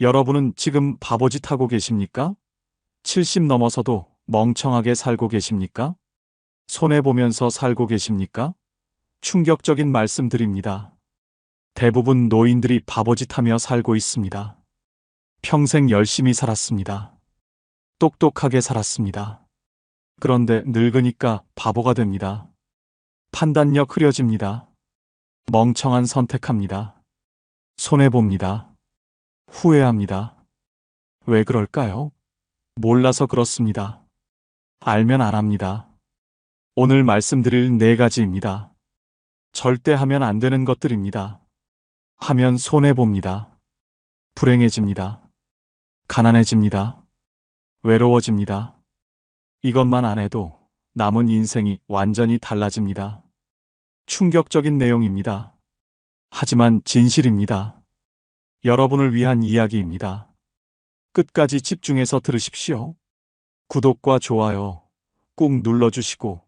여러분은 지금 바보짓 하고 계십니까? 70 넘어서도 멍청하게 살고 계십니까? 손해보면서 살고 계십니까? 충격적인 말씀드립니다. 대부분 노인들이 바보짓 하며 살고 있습니다. 평생 열심히 살았습니다. 똑똑하게 살았습니다. 그런데 늙으니까 바보가 됩니다. 판단력 흐려집니다. 멍청한 선택합니다. 손해봅니다. 후회합니다. 왜 그럴까요? 몰라서 그렇습니다. 알면 안 합니다. 오늘 말씀드릴 4가지입니다. 절대 하면 안 되는 것들입니다. 하면 손해봅니다. 불행해집니다. 가난해집니다. 외로워집니다. 이것만 안 해도 남은 인생이 완전히 달라집니다. 충격적인 내용입니다. 하지만 진실입니다. 여러분을 위한 이야기입니다. 끝까지 집중해서 들으십시오. 구독과 좋아요 꾹 눌러주시고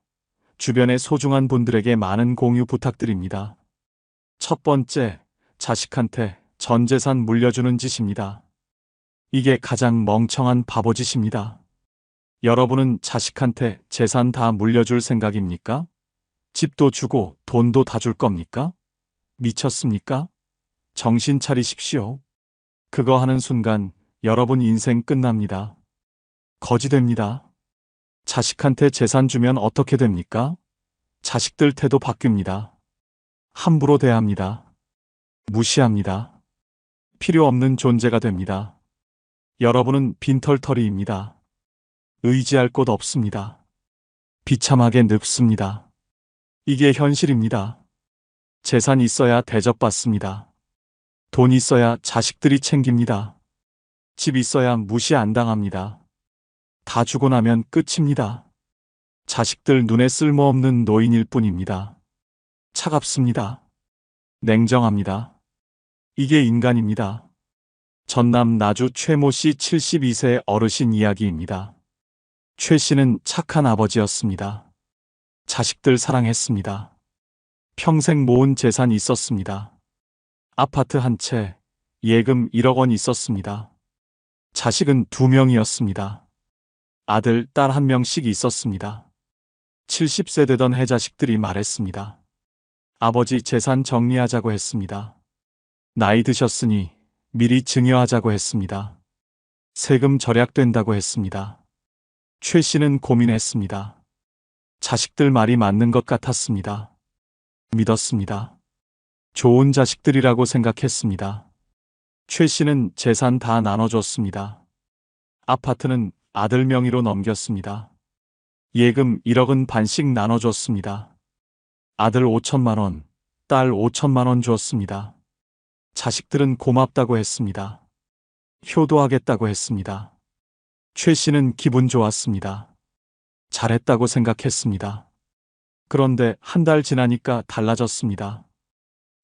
주변의 소중한 분들에게 많은 공유 부탁드립니다. 첫 번째, 자식한테 전 재산 물려주는 짓입니다. 이게 가장 멍청한 바보짓입니다. 여러분은 자식한테 재산 다 물려줄 생각입니까? 집도 주고 돈도 다 줄 겁니까? 미쳤습니까? 정신 차리십시오. 그거 하는 순간 여러분 인생 끝납니다. 거지 됩니다. 자식한테 재산 주면 어떻게 됩니까? 자식들 태도 바뀝니다. 함부로 대합니다. 무시합니다. 필요 없는 존재가 됩니다. 여러분은 빈털터리입니다. 의지할 곳 없습니다. 비참하게 늙습니다. 이게 현실입니다. 재산 있어야 대접받습니다. 돈 있어야 자식들이 챙깁니다. 집 있어야 무시 안 당합니다. 다 주고 나면 끝입니다. 자식들 눈에 쓸모없는 노인일 뿐입니다. 차갑습니다. 냉정합니다. 이게 인간입니다. 전남 나주 최모 씨 72세 어르신 이야기입니다. 최 씨는 착한 아버지였습니다. 자식들 사랑했습니다. 평생 모은 재산 있었습니다. 아파트 한 채, 예금 1억 원 있었습니다. 자식은 2명이었습니다. 아들, 딸 1명씩 있었습니다. 70세 되던 해자식들이 말했습니다. 아버지 재산 정리하자고 했습니다. 나이 드셨으니 미리 증여하자고 했습니다. 세금 절약된다고 했습니다. 최 씨는 고민했습니다. 자식들 말이 맞는 것 같았습니다. 믿었습니다. 좋은 자식들이라고 생각했습니다. 최 씨는 재산 다 나눠줬습니다. 아파트는 아들 명의로 넘겼습니다. 예금 1억은 반씩 나눠줬습니다. 아들 5천만 원, 딸 5천만 원 줬습니다. 자식들은 고맙다고 했습니다. 효도하겠다고 했습니다. 최 씨는 기분 좋았습니다. 잘했다고 생각했습니다. 그런데 한 달 지나니까 달라졌습니다.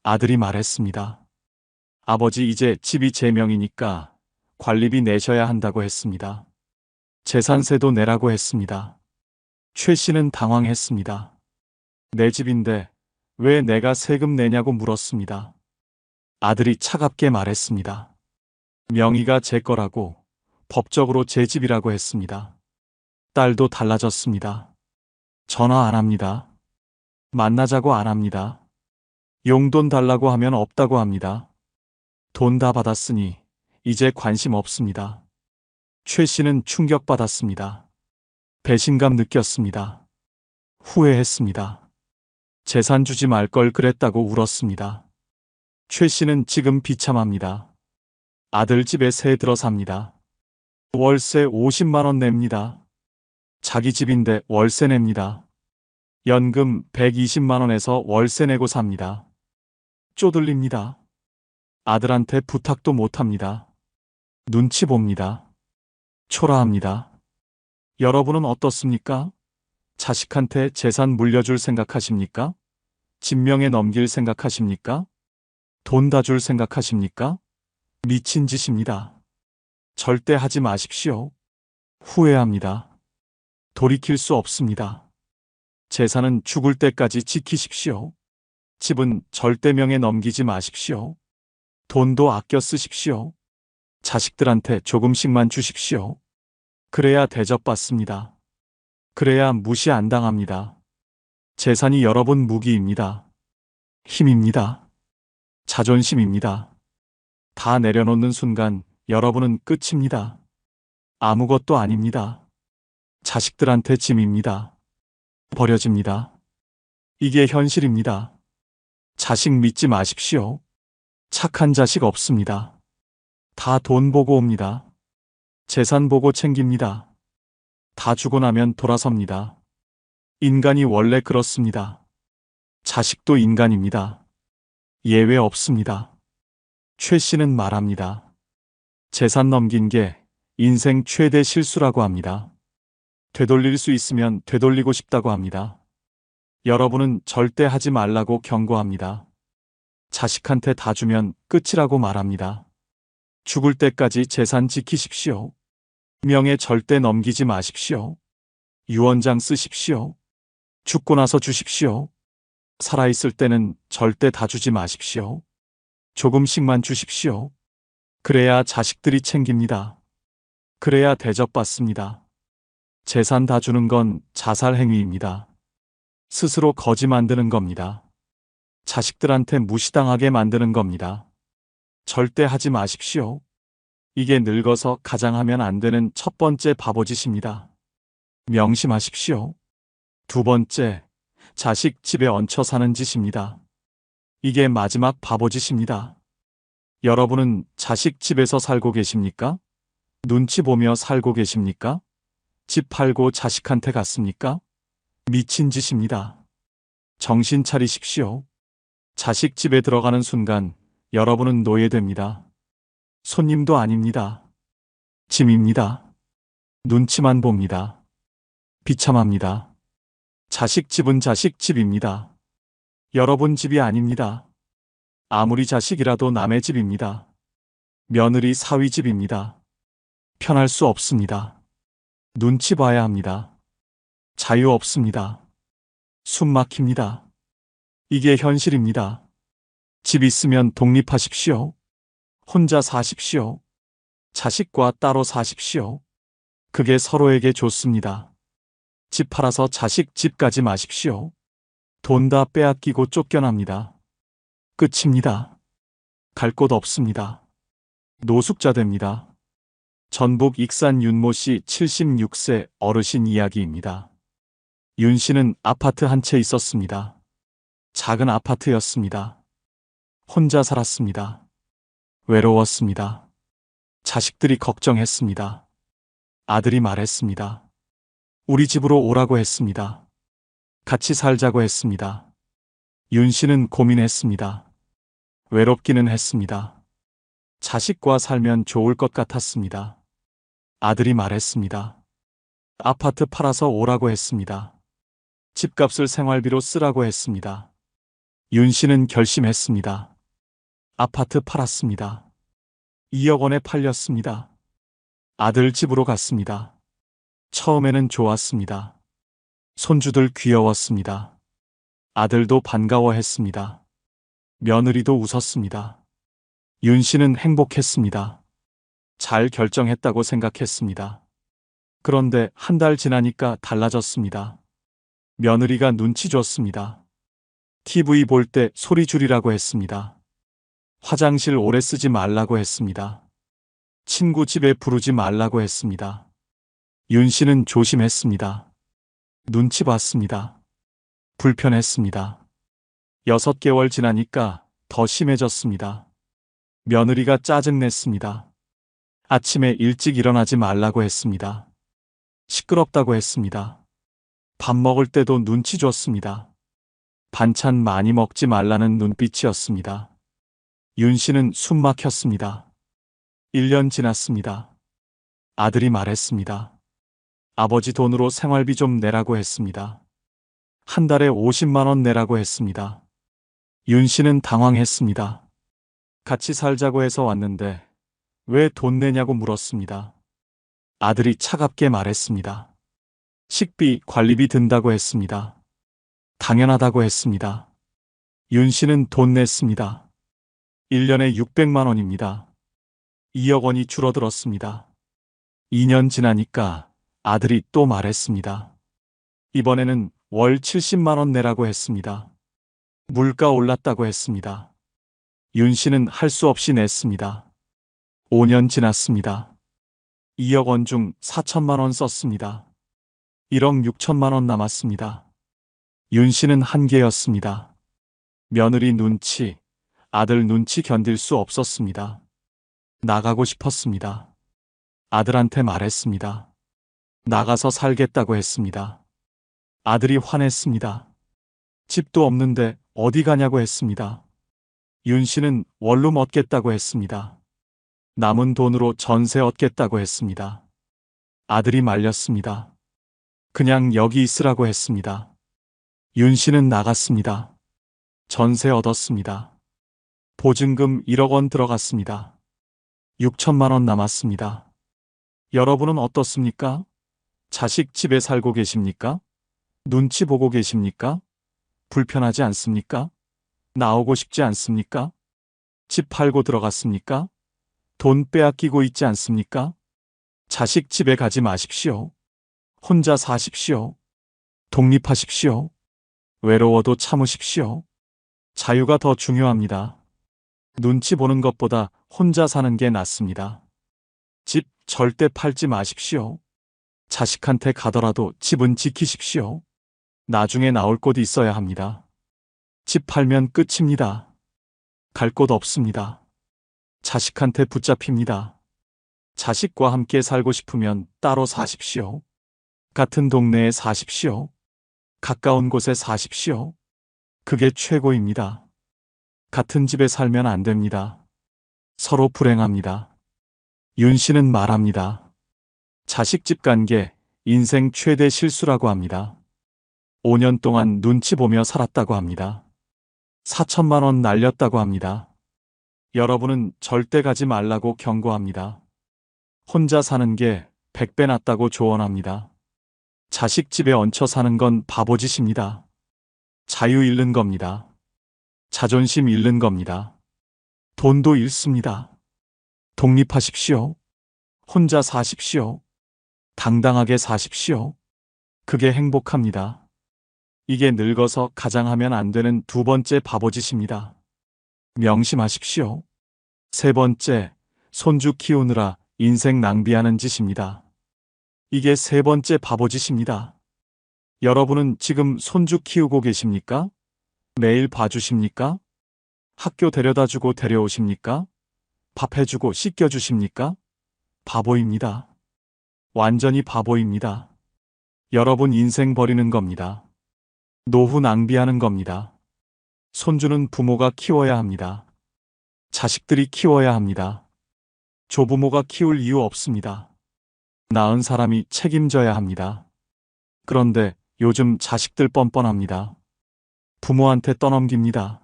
아들이 말했습니다. 아버지, 이제 집이 제 명이니까 관리비 내셔야 한다고 했습니다. 재산세도 내라고 했습니다. 최 씨는 당황했습니다. 내 집인데 왜 내가 세금 내냐고 물었습니다. 아들이 차갑게 말했습니다. 명의가 제 거라고, 법적으로 제 집이라고 했습니다. 딸도 달라졌습니다. 전화 안 합니다. 만나자고 안 합니다. 용돈 달라고 하면 없다고 합니다. 돈 다 받았으니 이제 관심 없습니다. 최 씨는 충격받았습니다. 배신감 느꼈습니다. 후회했습니다. 재산 주지 말 걸 그랬다고 울었습니다. 최 씨는 지금 비참합니다. 아들 집에 새 들어 삽니다. 월세 50만 원 냅니다. 자기 집인데 월세 냅니다. 연금 120만 원에서 월세 내고 삽니다. 쪼들립니다. 아들한테 부탁도 못합니다. 눈치 봅니다. 초라합니다. 여러분은 어떻습니까? 자식한테 재산 물려줄 생각하십니까? 진명에 넘길 생각하십니까? 돈 다 줄 생각하십니까? 미친 짓입니다. 절대 하지 마십시오. 후회합니다. 돌이킬 수 없습니다. 재산은 죽을 때까지 지키십시오. 집은 절대 명에 넘기지 마십시오. 돈도 아껴 쓰십시오. 자식들한테 조금씩만 주십시오. 그래야 대접받습니다. 그래야 무시 안 당합니다. 재산이 여러분 무기입니다. 힘입니다. 자존심입니다. 다 내려놓는 순간 여러분은 끝입니다. 아무것도 아닙니다. 자식들한테 짐입니다. 버려집니다. 이게 현실입니다. 자식 믿지 마십시오. 착한 자식 없습니다. 다 돈 보고 옵니다. 재산 보고 챙깁니다. 다 주고 나면 돌아섭니다. 인간이 원래 그렇습니다. 자식도 인간입니다. 예외 없습니다. 최 씨는 말합니다. 재산 넘긴 게 인생 최대 실수라고 합니다. 되돌릴 수 있으면 되돌리고 싶다고 합니다. 여러분은 절대 하지 말라고 경고합니다. 자식한테 다 주면 끝이라고 말합니다. 죽을 때까지 재산 지키십시오. 명예 절대 넘기지 마십시오. 유언장 쓰십시오. 죽고 나서 주십시오. 살아있을 때는 절대 다 주지 마십시오. 조금씩만 주십시오. 그래야 자식들이 챙깁니다. 그래야 대접받습니다. 재산 다 주는 건 자살 행위입니다. 스스로 거지 만드는 겁니다. 자식들한테 무시당하게 만드는 겁니다. 절대 하지 마십시오. 이게 늙어서 가장 하면 안 되는 첫 번째 바보짓입니다. 명심하십시오. 두 번째, 자식 집에 얹혀 사는 짓입니다. 이게 마지막 바보짓입니다. 여러분은 자식 집에서 살고 계십니까? 눈치 보며 살고 계십니까? 집 팔고 자식한테 갔습니까? 미친 짓입니다. 정신 차리십시오. 자식 집에 들어가는 순간 여러분은 노예됩니다. 손님도 아닙니다. 짐입니다. 눈치만 봅니다. 비참합니다. 자식 집은 자식 집입니다. 여러분 집이 아닙니다. 아무리 자식이라도 남의 집입니다. 며느리 사위 집입니다. 편할 수 없습니다. 눈치 봐야 합니다. 자유 없습니다. 숨 막힙니다. 이게 현실입니다. 집 있으면 독립하십시오. 혼자 사십시오. 자식과 따로 사십시오. 그게 서로에게 좋습니다. 집 팔아서 자식 집 가지 마십시오. 돈 다 빼앗기고 쫓겨납니다. 끝입니다. 갈 곳 없습니다. 노숙자 됩니다. 전북 익산 윤모 씨 76세 어르신 이야기입니다. 윤 씨는 아파트 한 채 있었습니다. 작은 아파트였습니다. 혼자 살았습니다. 외로웠습니다. 자식들이 걱정했습니다. 아들이 말했습니다. 우리 집으로 오라고 했습니다. 같이 살자고 했습니다. 윤 씨는 고민했습니다. 외롭기는 했습니다. 자식과 살면 좋을 것 같았습니다. 아들이 말했습니다. 아파트 팔아서 오라고 했습니다. 집값을 생활비로 쓰라고 했습니다. 윤 씨는 결심했습니다. 아파트 팔았습니다. 2억 원에 팔렸습니다. 아들 집으로 갔습니다. 처음에는 좋았습니다. 손주들 귀여웠습니다. 아들도 반가워했습니다. 며느리도 웃었습니다. 윤 씨는 행복했습니다. 잘 결정했다고 생각했습니다. 그런데 한 달 지나니까 달라졌습니다. 며느리가 눈치 줬습니다. TV 볼 때 소리 줄이라고 했습니다. 화장실 오래 쓰지 말라고 했습니다. 친구 집에 부르지 말라고 했습니다. 윤 씨는 조심했습니다. 눈치 봤습니다. 불편했습니다. 6개월 지나니까 더 심해졌습니다. 며느리가 짜증냈습니다. 아침에 일찍 일어나지 말라고 했습니다. 시끄럽다고 했습니다. 밥 먹을 때도 눈치 줬습니다. 반찬 많이 먹지 말라는 눈빛이었습니다. 윤 씨는 숨 막혔습니다. 1년 지났습니다. 아들이 말했습니다. 아버지 돈으로 생활비 좀 내라고 했습니다. 한 달에 50만 원 내라고 했습니다. 윤 씨는 당황했습니다. 같이 살자고 해서 왔는데 왜 돈 내냐고 물었습니다. 아들이 차갑게 말했습니다. 식비, 관리비 든다고 했습니다. 당연하다고 했습니다. 윤 씨는 돈 냈습니다. 1년에 600만 원입니다. 2억 원이 줄어들었습니다. 2년 지나니까 아들이 또 말했습니다. 이번에는 월 70만 원 내라고 했습니다. 물가 올랐다고 했습니다. 윤 씨는 할 수 없이 냈습니다. 5년 지났습니다. 2억 원 중 4천만 원 썼습니다. 1억 6천만 원 남았습니다. 윤 씨는 한계였습니다. 며느리 눈치, 아들 눈치 견딜 수 없었습니다. 나가고 싶었습니다. 아들한테 말했습니다. 나가서 살겠다고 했습니다. 아들이 화냈습니다. 집도 없는데 어디 가냐고 했습니다. 윤 씨는 원룸 얻겠다고 했습니다. 남은 돈으로 전세 얻겠다고 했습니다. 아들이 말렸습니다. 그냥 여기 있으라고 했습니다. 윤 씨는 나갔습니다. 전세 얻었습니다. 보증금 1억 원 들어갔습니다. 6천만 원 남았습니다. 여러분은 어떻습니까? 자식 집에 살고 계십니까? 눈치 보고 계십니까? 불편하지 않습니까? 나오고 싶지 않습니까? 집 팔고 들어갔습니까? 돈 빼앗기고 있지 않습니까? 자식 집에 가지 마십시오. 혼자 사십시오. 독립하십시오. 외로워도 참으십시오. 자유가 더 중요합니다. 눈치 보는 것보다 혼자 사는 게 낫습니다. 집 절대 팔지 마십시오. 자식한테 가더라도 집은 지키십시오. 나중에 나올 곳 있어야 합니다. 집 팔면 끝입니다. 갈 곳 없습니다. 자식한테 붙잡힙니다. 자식과 함께 살고 싶으면 따로 사십시오. 같은 동네에 사십시오. 가까운 곳에 사십시오. 그게 최고입니다. 같은 집에 살면 안 됩니다. 서로 불행합니다. 윤 씨는 말합니다. 자식 집 간 게 인생 최대 실수라고 합니다. 5년 동안 눈치 보며 살았다고 합니다. 4천만 원 날렸다고 합니다. 여러분은 절대 가지 말라고 경고합니다. 혼자 사는 게 100배 낫다고 조언합니다. 자식 집에 얹혀 사는 건 바보짓입니다. 자유 잃는 겁니다. 자존심 잃는 겁니다. 돈도 잃습니다. 독립하십시오. 혼자 사십시오. 당당하게 사십시오. 그게 행복합니다. 이게 늙어서 가장하면 안 되는 두 번째 바보짓입니다. 명심하십시오. 세 번째, 손주 키우느라 인생 낭비하는 짓입니다. 이게 세 번째 바보짓입니다. 여러분은 지금 손주 키우고 계십니까? 매일 봐주십니까? 학교 데려다주고 데려오십니까? 밥 해주고 씻겨주십니까? 바보입니다. 완전히 바보입니다. 여러분 인생 버리는 겁니다. 노후 낭비하는 겁니다. 손주는 부모가 키워야 합니다. 자식들이 키워야 합니다. 조부모가 키울 이유 없습니다. 낳은 사람이 책임져야 합니다. 그런데 요즘 자식들 뻔뻔합니다. 부모한테 떠넘깁니다.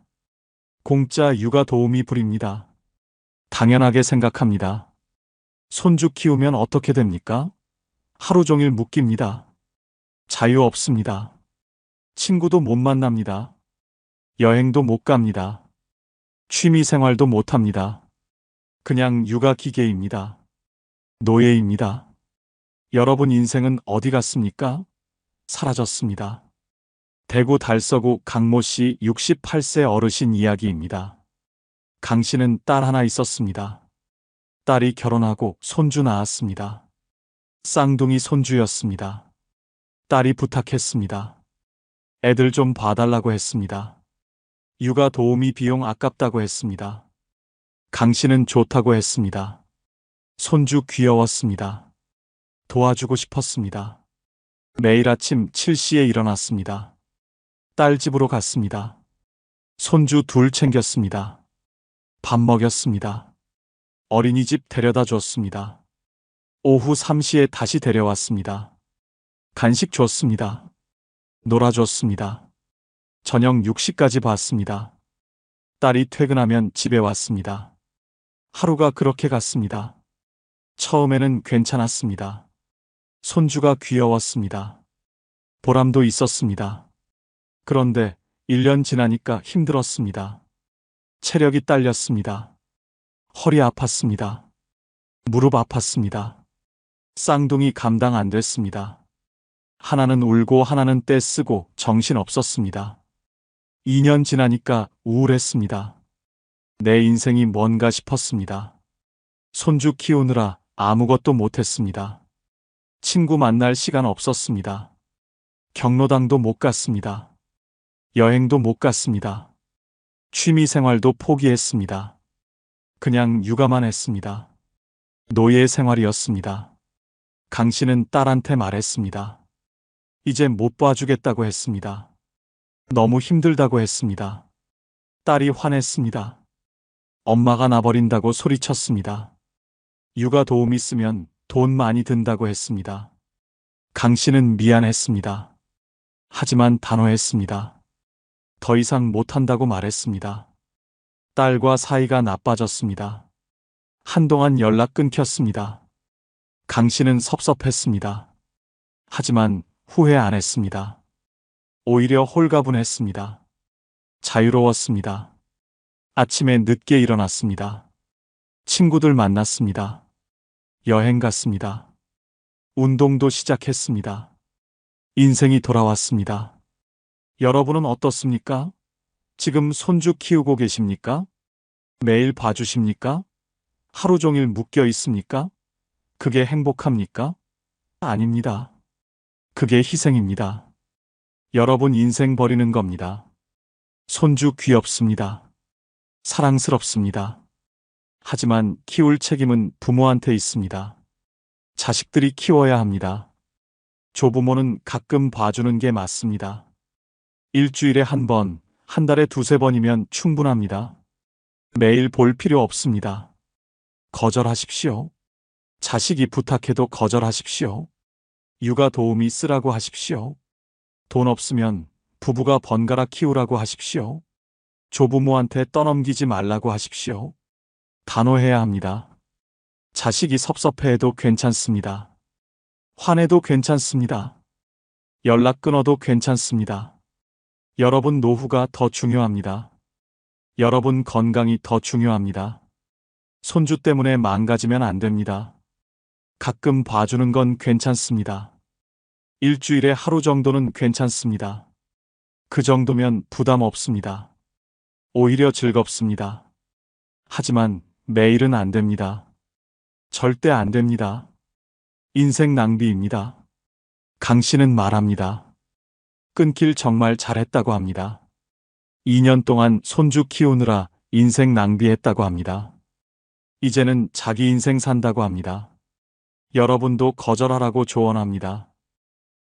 공짜 육아 도우미 부립니다. 당연하게 생각합니다. 손주 키우면 어떻게 됩니까? 하루 종일 묶입니다. 자유 없습니다. 친구도 못 만납니다. 여행도 못 갑니다. 취미 생활도 못 합니다. 그냥 육아 기계입니다. 노예입니다. 여러분 인생은 어디 갔습니까? 사라졌습니다. 대구 달서구 강모 씨 68세 어르신 이야기입니다. 강 씨는 딸 하나 있었습니다. 딸이 결혼하고 손주 낳았습니다. 쌍둥이 손주였습니다. 딸이 부탁했습니다. 애들 좀 봐달라고 했습니다. 육아 도우미 비용 아깝다고 했습니다. 강 씨는 좋다고 했습니다. 손주 귀여웠습니다. 도와주고 싶었습니다. 매일 아침 7시에 일어났습니다. 딸 집으로 갔습니다. 손주 둘 챙겼습니다. 밥 먹였습니다. 어린이집 데려다 줬습니다. 오후 3시에 다시 데려왔습니다. 간식 줬습니다. 놀아줬습니다. 저녁 6시까지 봤습니다. 딸이 퇴근하면 집에 왔습니다. 하루가 그렇게 갔습니다. 처음에는 괜찮았습니다. 손주가 귀여웠습니다. 보람도 있었습니다. 그런데 1년 지나니까 힘들었습니다. 체력이 딸렸습니다. 허리 아팠습니다. 무릎 아팠습니다. 쌍둥이 감당 안 됐습니다. 하나는 울고 하나는 떼쓰고 정신 없었습니다. 2년 지나니까 우울했습니다. 내 인생이 뭔가 싶었습니다. 손주 키우느라 아무것도 못했습니다. 친구 만날 시간 없었습니다. 경로당도 못 갔습니다. 여행도 못 갔습니다. 취미 생활도 포기했습니다. 그냥 육아만 했습니다. 노예 생활이었습니다. 강 씨는 딸한테 말했습니다. 이제 못 봐주겠다고 했습니다. 너무 힘들다고 했습니다. 딸이 화냈습니다. 엄마가 나버린다고 소리쳤습니다. 육아 도움 있으면 돈 많이 든다고 했습니다. 강 씨는 미안했습니다. 하지만 단호했습니다. 더 이상 못한다고 말했습니다. 딸과 사이가 나빠졌습니다. 한동안 연락 끊겼습니다. 강 씨는 섭섭했습니다. 하지만 후회 안 했습니다. 오히려 홀가분했습니다. 자유로웠습니다. 아침에 늦게 일어났습니다. 친구들 만났습니다. 여행 갔습니다. 운동도 시작했습니다. 인생이 돌아왔습니다. 여러분은 어떻습니까? 지금 손주 키우고 계십니까? 매일 봐주십니까? 하루 종일 묶여 있습니까? 그게 행복합니까? 아닙니다. 그게 희생입니다. 여러분 인생 버리는 겁니다. 손주 귀엽습니다. 사랑스럽습니다. 하지만 키울 책임은 부모한테 있습니다. 자식들이 키워야 합니다. 조부모는 가끔 봐주는 게 맞습니다. 일주일에 한 번, 한 달에 두세 번이면 충분합니다. 매일 볼 필요 없습니다. 거절하십시오. 자식이 부탁해도 거절하십시오. 육아 도우미 쓰라고 하십시오. 돈 없으면 부부가 번갈아 키우라고 하십시오. 조부모한테 떠넘기지 말라고 하십시오. 단호해야 합니다. 자식이 섭섭해해도 괜찮습니다. 화내도 괜찮습니다. 연락 끊어도 괜찮습니다. 여러분 노후가 더 중요합니다. 여러분 건강이 더 중요합니다. 손주 때문에 망가지면 안 됩니다. 가끔 봐주는 건 괜찮습니다. 일주일에 하루 정도는 괜찮습니다. 그 정도면 부담 없습니다. 오히려 즐겁습니다. 하지만 매일은 안 됩니다. 절대 안 됩니다. 인생 낭비입니다. 강 씨는 말합니다. 끊길 정말 잘했다고 합니다. 2년 동안 손주 키우느라 인생 낭비했다고 합니다. 이제는 자기 인생 산다고 합니다. 여러분도 거절하라고 조언합니다.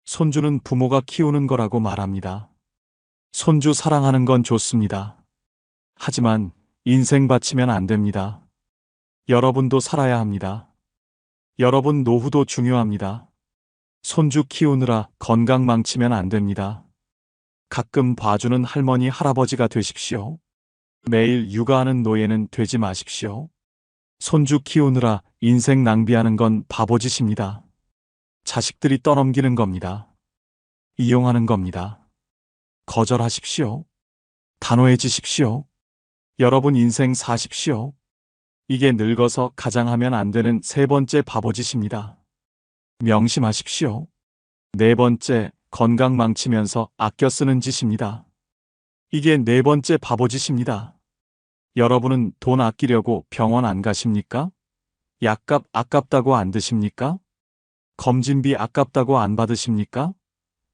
손주는 부모가 키우는 거라고 말합니다. 손주 사랑하는 건 좋습니다. 하지만 인생 바치면 안 됩니다. 여러분도 살아야 합니다. 여러분 노후도 중요합니다. 손주 키우느라 건강 망치면 안 됩니다. 가끔 봐주는 할머니, 할아버지가 되십시오. 매일 육아하는 노예는 되지 마십시오. 손주 키우느라 인생 낭비하는 건 바보짓입니다. 자식들이 떠넘기는 겁니다. 이용하는 겁니다. 거절하십시오. 단호해지십시오. 여러분 인생 사십시오. 이게 늙어서 가장 하면 안 되는 세 번째 바보짓입니다. 명심하십시오. 네 번째, 건강 망치면서 아껴 쓰는 짓입니다. 이게 네 번째 바보짓입니다. 여러분은 돈 아끼려고 병원 안 가십니까? 약값 아깝다고 안 드십니까? 검진비 아깝다고 안 받으십니까?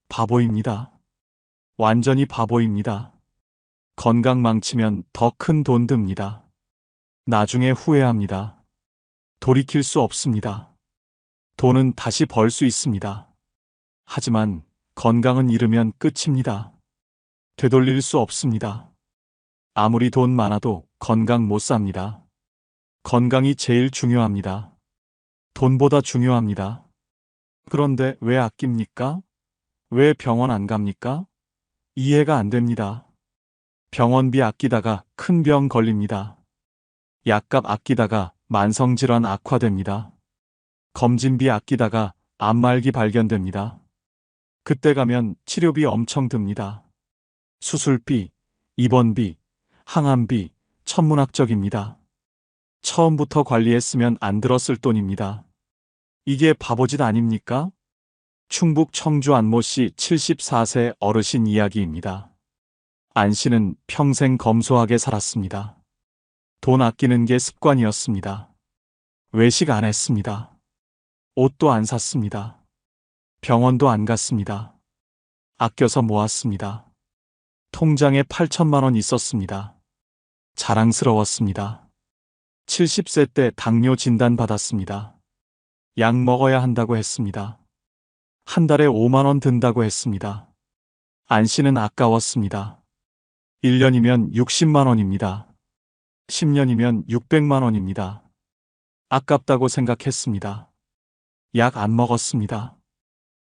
바보입니다. 완전히 바보입니다. 건강 망치면 더 큰 돈 듭니다. 나중에 후회합니다. 돌이킬 수 없습니다. 돈은 다시 벌 수 있습니다. 하지만 건강은 잃으면 끝입니다. 되돌릴 수 없습니다. 아무리 돈 많아도 건강 못 삽니다. 건강이 제일 중요합니다. 돈보다 중요합니다. 그런데 왜 아낍니까? 왜 병원 안 갑니까? 이해가 안 됩니다. 병원비 아끼다가 큰 병 걸립니다. 약값 아끼다가 만성질환 악화됩니다. 검진비 아끼다가 암말기 발견됩니다. 그때 가면 치료비 엄청 듭니다. 수술비, 입원비, 항암비, 천문학적입니다. 처음부터 관리했으면 안 들었을 돈입니다. 이게 바보짓 아닙니까? 충북 청주 안모 씨 74세 어르신 이야기입니다. 안 씨는 평생 검소하게 살았습니다. 돈 아끼는 게 습관이었습니다. 외식 안 했습니다. 옷도 안 샀습니다. 병원도 안 갔습니다. 아껴서 모았습니다. 통장에 8천만 원 있었습니다. 자랑스러웠습니다. 70세 때 당뇨 진단 받았습니다. 약 먹어야 한다고 했습니다. 한 달에 5만 원 든다고 했습니다. 안 씨는 아까웠습니다. 1년이면 60만 원입니다. 10년이면 600만 원입니다. 아깝다고 생각했습니다. 약 안 먹었습니다.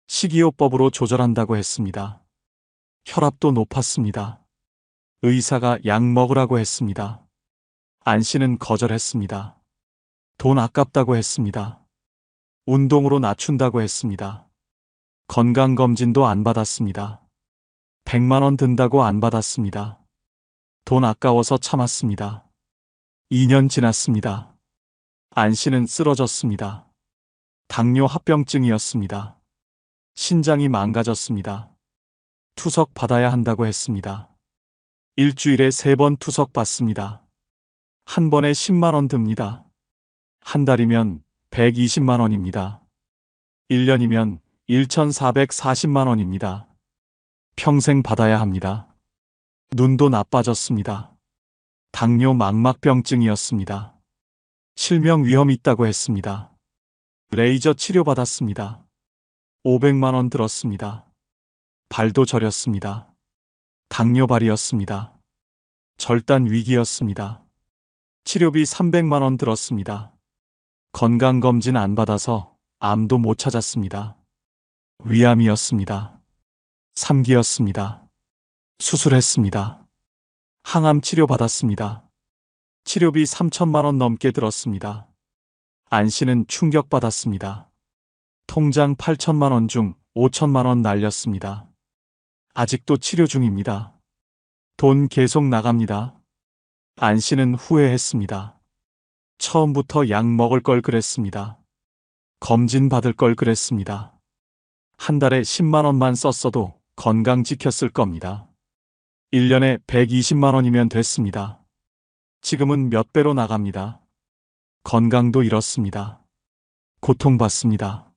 식이요법으로 조절한다고 했습니다. 혈압도 높았습니다. 의사가 약 먹으라고 했습니다. 안 씨는 거절했습니다. 돈 아깝다고 했습니다. 운동으로 낮춘다고 했습니다. 건강검진도 안 받았습니다. 100만 원 든다고 안 받았습니다. 돈 아까워서 참았습니다. 2년 지났습니다. 안 씨는 쓰러졌습니다. 당뇨 합병증이었습니다. 신장이 망가졌습니다. 투석 받아야 한다고 했습니다. 일주일에 3번 투석 받습니다. 한 번에 10만 원 듭니다. 한 달이면 120만 원입니다. 1년이면 1,440만 원입니다. 평생 받아야 합니다. 눈도 나빠졌습니다. 당뇨 망막병증이었습니다. 실명 위험 있다고 했습니다. 레이저 치료받았습니다. 500만 원 들었습니다. 발도 저렸습니다. 당뇨발이었습니다. 절단 위기였습니다. 치료비 300만 원 들었습니다. 건강검진 안 받아서 암도 못 찾았습니다. 위암이었습니다. 3기였습니다. 수술했습니다. 항암 치료 받았습니다. 치료비 3천만 원 넘게 들었습니다. 안 씨는 충격받았습니다. 통장 8천만 원 중 5천만 원 날렸습니다. 아직도 치료 중입니다. 돈 계속 나갑니다. 안 씨는 후회했습니다. 처음부터 약 먹을 걸 그랬습니다. 검진 받을 걸 그랬습니다. 한 달에 10만 원만 썼어도 건강 지켰을 겁니다. 1년에 120만 원이면 됐습니다. 지금은 몇 배로 나갑니다. 건강도 잃었습니다. 고통받습니다.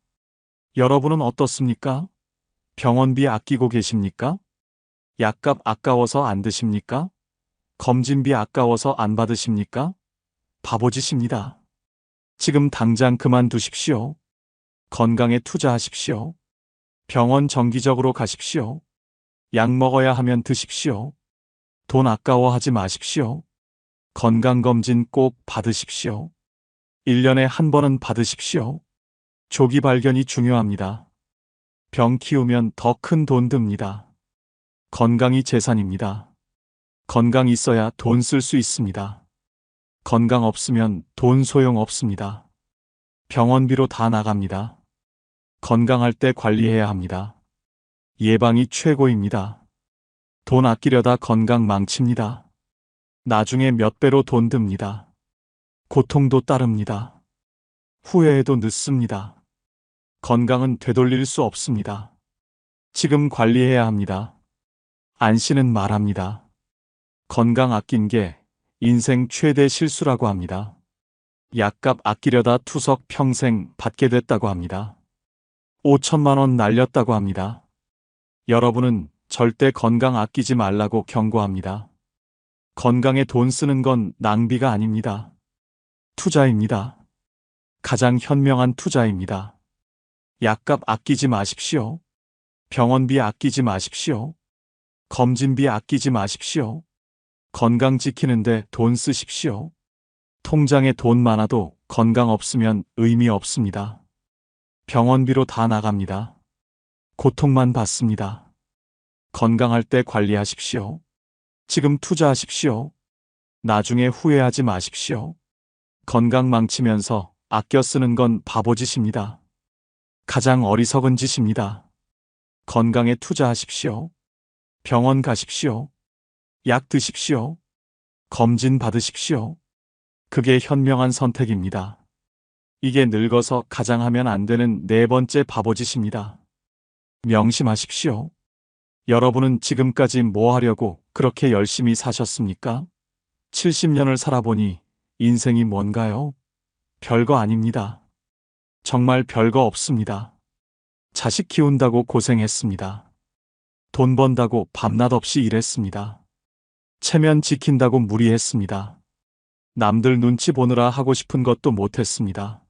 여러분은 어떻습니까? 병원비 아끼고 계십니까? 약값 아까워서 안 드십니까? 검진비 아까워서 안 받으십니까? 바보짓입니다. 지금 당장 그만두십시오. 건강에 투자하십시오. 병원 정기적으로 가십시오. 약 먹어야 하면 드십시오. 돈 아까워하지 마십시오. 건강검진 꼭 받으십시오. 1년에 한 번은 받으십시오. 조기 발견이 중요합니다. 병 키우면 더 큰 돈 듭니다. 건강이 재산입니다. 건강 있어야 돈 쓸 수 있습니다. 건강 없으면 돈 소용 없습니다. 병원비로 다 나갑니다. 건강할 때 관리해야 합니다. 예방이 최고입니다. 돈 아끼려다 건강 망칩니다. 나중에 몇 배로 돈 듭니다. 고통도 따릅니다. 후회해도 늦습니다. 건강은 되돌릴 수 없습니다. 지금 관리해야 합니다. 안 씨는 말합니다. 건강 아낀 게 인생 최대 실수라고 합니다. 약값 아끼려다 투석 평생 받게 됐다고 합니다. 5천만 원 날렸다고 합니다. 여러분은 절대 건강 아끼지 말라고 경고합니다. 건강에 돈 쓰는 건 낭비가 아닙니다. 투자입니다. 가장 현명한 투자입니다. 약값 아끼지 마십시오. 병원비 아끼지 마십시오. 검진비 아끼지 마십시오. 건강 지키는데 돈 쓰십시오. 통장에 돈 많아도 건강 없으면 의미 없습니다. 병원비로 다 나갑니다. 고통만 받습니다. 건강할 때 관리하십시오. 지금 투자하십시오. 나중에 후회하지 마십시오. 건강 망치면서 아껴 쓰는 건 바보짓입니다. 가장 어리석은 짓입니다. 건강에 투자하십시오. 병원 가십시오. 약 드십시오. 검진 받으십시오. 그게 현명한 선택입니다. 이게 늙어서 가장 하면 안 되는 네 번째 바보짓입니다. 명심하십시오. 여러분은 지금까지 뭐 하려고 그렇게 열심히 사셨습니까? 70년을 살아보니 인생이 뭔가요? 별거 아닙니다. 정말 별거 없습니다. 자식 키운다고 고생했습니다. 돈 번다고 밤낮 없이 일했습니다. 체면 지킨다고 무리했습니다. 남들 눈치 보느라 하고 싶은 것도 못했습니다.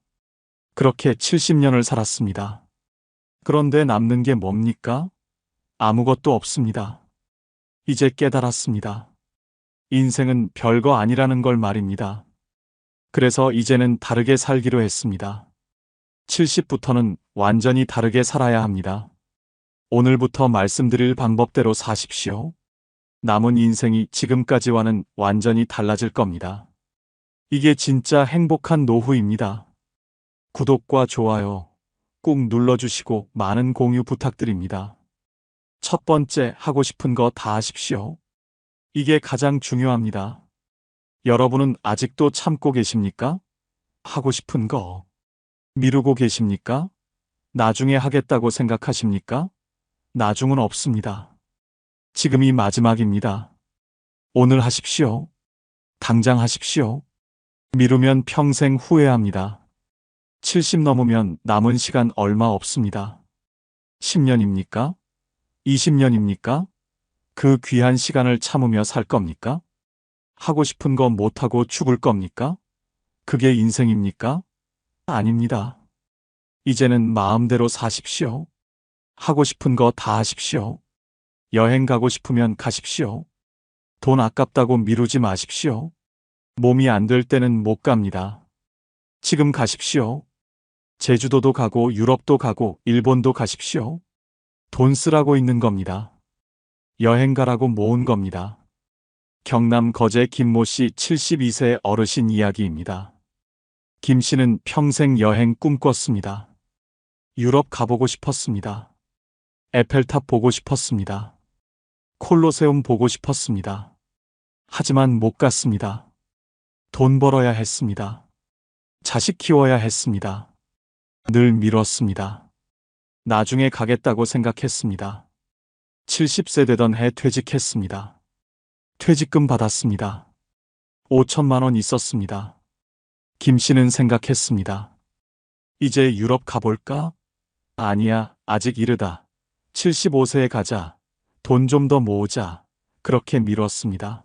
그렇게 70년을 살았습니다. 그런데 남는 게 뭡니까? 아무것도 없습니다. 이제 깨달았습니다. 인생은 별거 아니라는 걸 말입니다. 그래서 이제는 다르게 살기로 했습니다. 70부터는 완전히 다르게 살아야 합니다. 오늘부터 말씀드릴 방법대로 사십시오. 남은 인생이 지금까지와는 완전히 달라질 겁니다. 이게 진짜 행복한 노후입니다. 구독과 좋아요 꾹 눌러주시고 많은 공유 부탁드립니다. 첫 번째, 하고 싶은 거 다 하십시오. 이게 가장 중요합니다. 여러분은 아직도 참고 계십니까? 하고 싶은 거 미루고 계십니까? 나중에 하겠다고 생각하십니까? 나중은 없습니다. 지금이 마지막입니다. 오늘 하십시오. 당장 하십시오. 미루면 평생 후회합니다. 70 넘으면 남은 시간 얼마 없습니다. 10년입니까? 20년입니까? 그 귀한 시간을 참으며 살 겁니까? 하고 싶은 거 못하고 죽을 겁니까? 그게 인생입니까? 아닙니다. 이제는 마음대로 사십시오. 하고 싶은 거 다 하십시오. 여행 가고 싶으면 가십시오. 돈 아깝다고 미루지 마십시오. 몸이 안 될 때는 못 갑니다. 지금 가십시오. 제주도도 가고 유럽도 가고 일본도 가십시오. 돈 쓰라고 있는 겁니다. 여행 가라고 모은 겁니다. 경남 거제 김모 씨 72세 어르신 이야기입니다. 김 씨는 평생 여행 꿈꿨습니다. 유럽 가보고 싶었습니다. 에펠탑 보고 싶었습니다. 콜로세움 보고 싶었습니다. 하지만 못 갔습니다. 돈 벌어야 했습니다. 자식 키워야 했습니다. 늘 미뤘습니다. 나중에 가겠다고 생각했습니다. 70세 되던 해 퇴직했습니다. 퇴직금 받았습니다. 5천만 원 있었습니다. 김 씨는 생각했습니다. 이제 유럽 가볼까? 아니야, 아직 이르다. 75세에 가자. 돈 좀 더 모으자. 그렇게 미뤘습니다.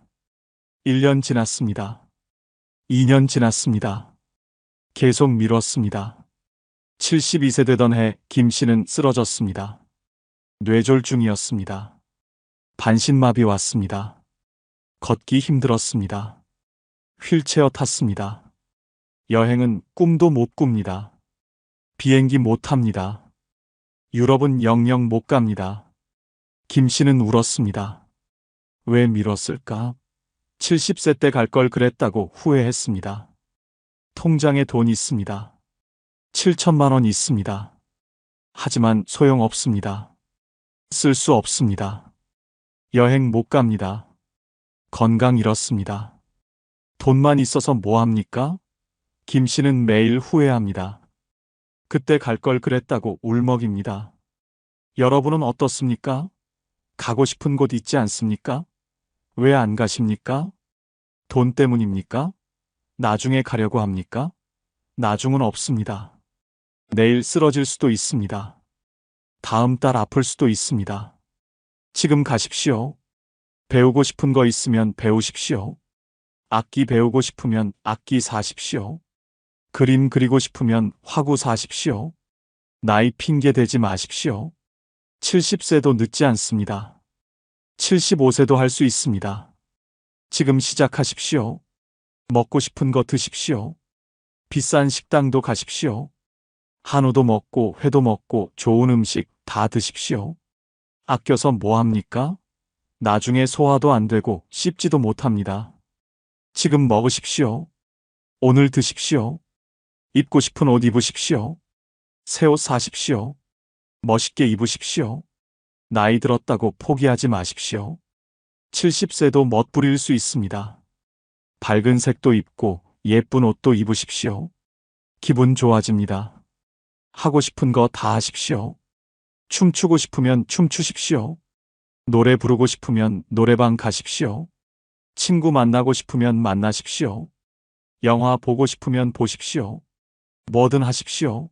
1년 지났습니다. 2년 지났습니다. 계속 미뤘습니다. 72세 되던 해 김 씨는 쓰러졌습니다. 뇌졸중이었습니다. 반신마비 왔습니다. 걷기 힘들었습니다. 휠체어 탔습니다. 여행은 꿈도 못 꿉니다. 비행기 못 탑니다. 유럽은 영영 못 갑니다. 김 씨는 울었습니다. 왜 미뤘을까? 70세 때 갈 걸 그랬다고 후회했습니다. 통장에 돈 있습니다. 7천만 원 있습니다. 하지만 소용없습니다. 쓸 수 없습니다. 여행 못 갑니다. 건강 잃었습니다. 돈만 있어서 뭐 합니까? 김 씨는 매일 후회합니다. 그때 갈 걸 그랬다고 울먹입니다. 여러분은 어떻습니까? 가고 싶은 곳 있지 않습니까? 왜 안 가십니까? 돈 때문입니까? 나중에 가려고 합니까? 나중은 없습니다. 내일 쓰러질 수도 있습니다. 다음 달 아플 수도 있습니다. 지금 가십시오. 배우고 싶은 거 있으면 배우십시오. 악기 배우고 싶으면 악기 사십시오. 그림 그리고 싶으면 화구 사십시오. 나이 핑계 대지 마십시오. 70세도 늦지 않습니다. 75세도 할 수 있습니다. 지금 시작하십시오. 먹고 싶은 거 드십시오. 비싼 식당도 가십시오. 한우도 먹고 회도 먹고 좋은 음식 다 드십시오. 아껴서 뭐 합니까? 나중에 소화도 안 되고 씹지도 못합니다. 지금 먹으십시오. 오늘 드십시오. 입고 싶은 옷 입으십시오. 새 옷 사십시오. 멋있게 입으십시오. 나이 들었다고 포기하지 마십시오. 70세도 멋부릴 수 있습니다. 밝은 색도 입고 예쁜 옷도 입으십시오. 기분 좋아집니다. 하고 싶은 거 다 하십시오. 춤추고 싶으면 춤추십시오. 노래 부르고 싶으면 노래방 가십시오. 친구 만나고 싶으면 만나십시오. 영화 보고 싶으면 보십시오. 뭐든 하십시오.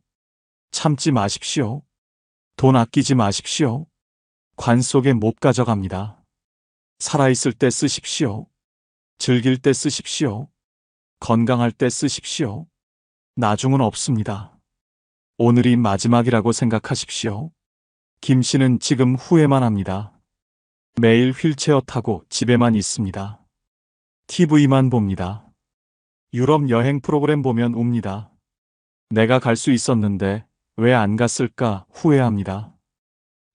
참지 마십시오. 돈 아끼지 마십시오. 관 속에 못 가져갑니다. 살아있을 때 쓰십시오. 즐길 때 쓰십시오. 건강할 때 쓰십시오. 나중은 없습니다. 오늘이 마지막이라고 생각하십시오. 김 씨는 지금 후회만 합니다. 매일 휠체어 타고 집에만 있습니다. TV만 봅니다. 유럽 여행 프로그램 보면 웁니다. 내가 갈 수 있었는데 왜 안 갔을까 후회합니다.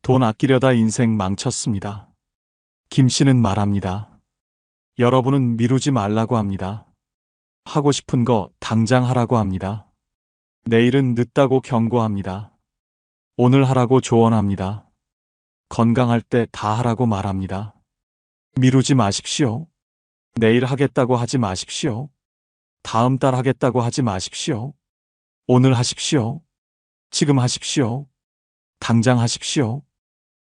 돈 아끼려다 인생 망쳤습니다. 김 씨는 말합니다. 여러분은 미루지 말라고 합니다. 하고 싶은 거 당장 하라고 합니다. 내일은 늦다고 경고합니다. 오늘 하라고 조언합니다. 건강할 때 다 하라고 말합니다. 미루지 마십시오. 내일 하겠다고 하지 마십시오. 다음 달 하겠다고 하지 마십시오. 오늘 하십시오. 지금 하십시오. 당장 하십시오.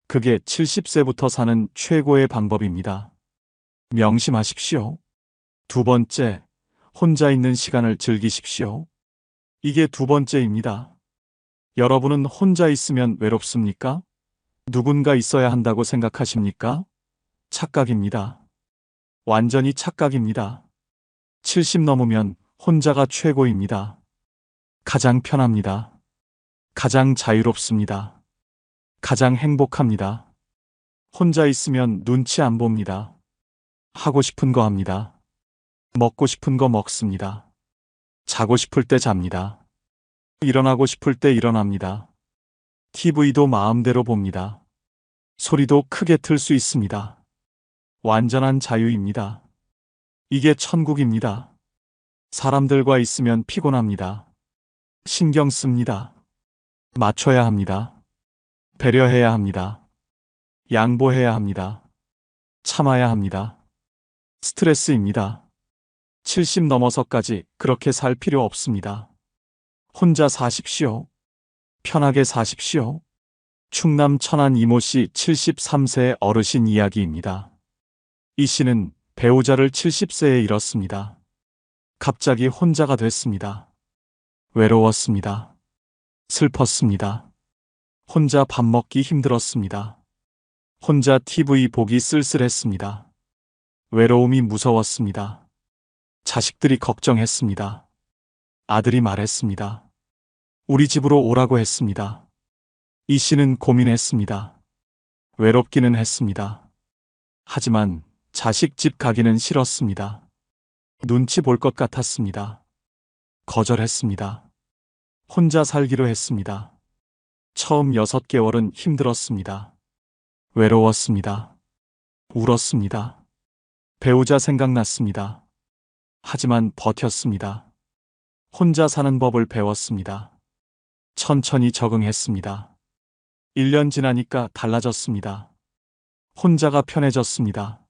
그게 70세부터 사는 최고의 방법입니다. 명심하십시오. 두 번째, 혼자 있는 시간을 즐기십시오. 이게 두 번째입니다. 여러분은 혼자 있으면 외롭습니까? 누군가 있어야 한다고 생각하십니까? 착각입니다. 완전히 착각입니다. 70 넘으면 혼자가 최고입니다. 가장 편합니다. 가장 자유롭습니다. 가장 행복합니다. 혼자 있으면 눈치 안 봅니다. 하고 싶은 거 합니다. 먹고 싶은 거 먹습니다. 자고 싶을 때 잡니다. 일어나고 싶을 때 일어납니다. TV도 마음대로 봅니다. 소리도 크게 틀 수 있습니다. 완전한 자유입니다. 이게 천국입니다. 사람들과 있으면 피곤합니다. 신경 씁니다. 맞춰야 합니다. 배려해야 합니다. 양보해야 합니다. 참아야 합니다. 스트레스입니다. 70 넘어서까지 그렇게 살 필요 없습니다. 혼자 사십시오. 편하게 사십시오. 충남 천안 이모 씨 73세 어르신 이야기입니다. 이 씨는 배우자를 70세에 잃었습니다. 갑자기 혼자가 됐습니다. 외로웠습니다. 슬펐습니다. 혼자 밥 먹기 힘들었습니다. 혼자 TV 보기 쓸쓸했습니다. 외로움이 무서웠습니다. 자식들이 걱정했습니다. 아들이 말했습니다. 우리 집으로 오라고 했습니다. 이 씨는 고민했습니다. 외롭기는 했습니다. 하지만 자식 집 가기는 싫었습니다. 눈치 볼 것 같았습니다. 거절했습니다. 혼자 살기로 했습니다. 처음 6개월은 힘들었습니다. 외로웠습니다. 울었습니다. 배우자 생각났습니다. 하지만 버텼습니다. 혼자 사는 법을 배웠습니다. 천천히 적응했습니다. 1년 지나니까 달라졌습니다. 혼자가 편해졌습니다.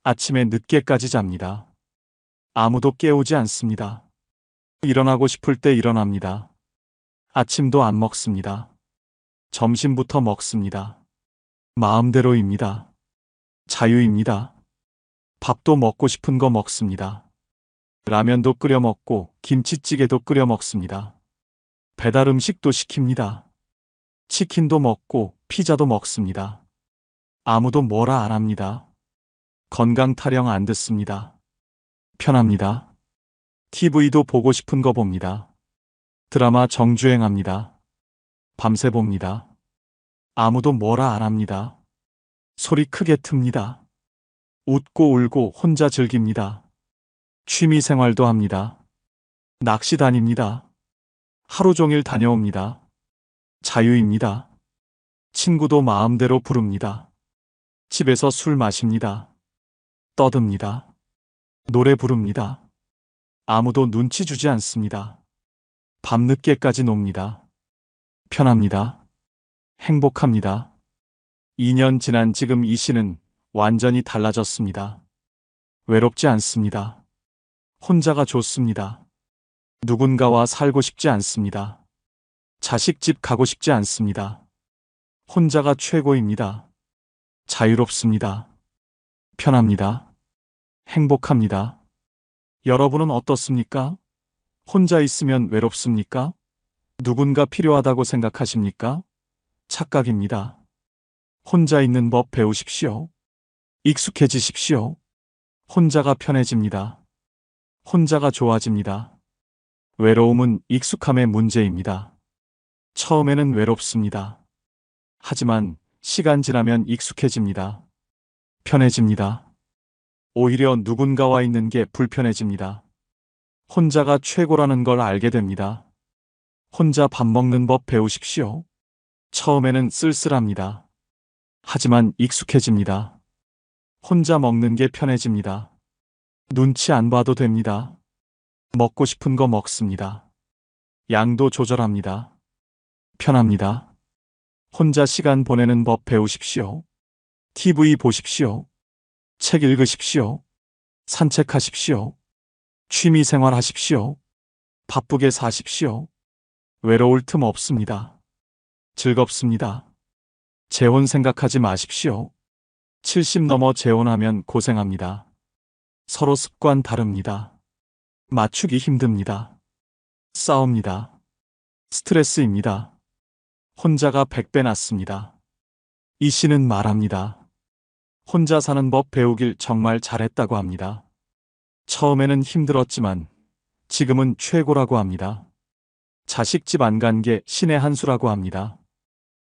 아침에 늦게까지 잡니다. 아무도 깨우지 않습니다. 일어나고 싶을 때 일어납니다. 아침도 안 먹습니다. 점심부터 먹습니다. 마음대로입니다. 자유입니다. 밥도 먹고 싶은 거 먹습니다. 라면도 끓여 먹고 김치찌개도 끓여 먹습니다. 배달 음식도 시킵니다. 치킨도 먹고 피자도 먹습니다. 아무도 뭐라 안 합니다. 건강 타령 안 듣습니다. 편합니다. TV도 보고 싶은 거 봅니다. 드라마 정주행합니다. 밤새 봅니다. 아무도 뭐라 안 합니다. 소리 크게 틉니다. 웃고 울고 혼자 즐깁니다. 취미 생활도 합니다. 낚시 다닙니다. 하루 종일 다녀옵니다. 자유입니다. 친구도 마음대로 부릅니다. 집에서 술 마십니다. 떠듭니다. 노래 부릅니다. 아무도 눈치 주지 않습니다. 밤늦게까지 놉니다. 편합니다. 행복합니다. 2년 지난 지금 이 씨는 완전히 달라졌습니다. 외롭지 않습니다. 혼자가 좋습니다. 누군가와 살고 싶지 않습니다. 자식집 가고 싶지 않습니다. 혼자가 최고입니다. 자유롭습니다. 편합니다. 행복합니다. 여러분은 어떻습니까? 혼자 있으면 외롭습니까? 누군가 필요하다고 생각하십니까? 착각입니다. 혼자 있는 법 배우십시오. 익숙해지십시오. 혼자가 편해집니다. 혼자가 좋아집니다. 외로움은 익숙함의 문제입니다. 처음에는 외롭습니다. 하지만 시간 지나면 익숙해집니다. 편해집니다. 오히려 누군가와 있는 게 불편해집니다. 혼자가 최고라는 걸 알게 됩니다. 혼자 밥 먹는 법 배우십시오. 처음에는 쓸쓸합니다. 하지만 익숙해집니다. 혼자 먹는 게 편해집니다. 눈치 안 봐도 됩니다. 먹고 싶은 거 먹습니다. 양도 조절합니다. 편합니다. 혼자 시간 보내는 법 배우십시오. TV 보십시오. 책 읽으십시오. 산책하십시오. 취미 생활 하십시오. 바쁘게 사십시오. 외로울 틈 없습니다. 즐겁습니다. 재혼 생각하지 마십시오. 70 넘어 재혼하면 고생합니다. 서로 습관 다릅니다. 맞추기 힘듭니다. 싸웁니다. 스트레스입니다. 혼자가 100배 낫습니다. 이 씨는 말합니다. 혼자 사는 법 배우길 정말 잘했다고 합니다. 처음에는 힘들었지만 지금은 최고라고 합니다. 자식집 안 간 게 신의 한 수라고 합니다.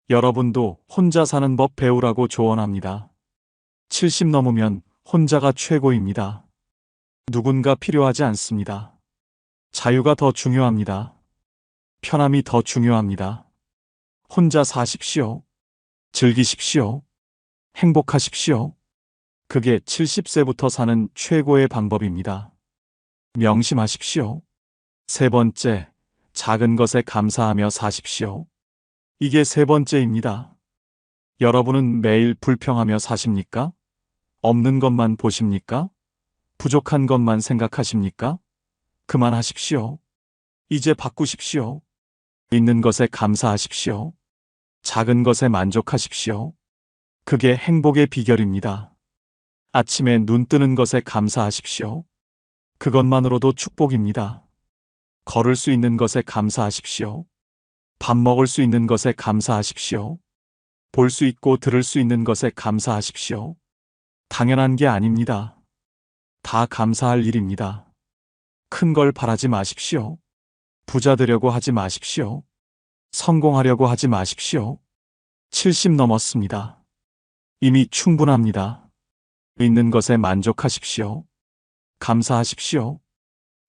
여러분도 혼자 사는 법 배우라고 조언합니다. 70 넘으면 혼자가 최고입니다. 누군가 필요하지 않습니다. 자유가 더 중요합니다. 편함이 더 중요합니다. 혼자 사십시오. 즐기십시오. 행복하십시오. 그게 70세부터 사는 최고의 방법입니다. 명심하십시오. 세 번째, 작은 것에 감사하며 사십시오. 이게 세 번째입니다. 여러분은 매일 불평하며 사십니까? 없는 것만 보십니까? 부족한 것만 생각하십니까? 그만하십시오. 이제 바꾸십시오. 있는 것에 감사하십시오. 작은 것에 만족하십시오. 그게 행복의 비결입니다. 아침에 눈 뜨는 것에 감사하십시오. 그것만으로도 축복입니다. 걸을 수 있는 것에 감사하십시오. 밥 먹을 수 있는 것에 감사하십시오. 볼 수 있고 들을 수 있는 것에 감사하십시오. 당연한 게 아닙니다. 다 감사할 일입니다. 큰 걸 바라지 마십시오. 부자 되려고 하지 마십시오. 성공하려고 하지 마십시오. 70 넘었습니다. 이미 충분합니다. 있는 것에 만족하십시오. 감사하십시오.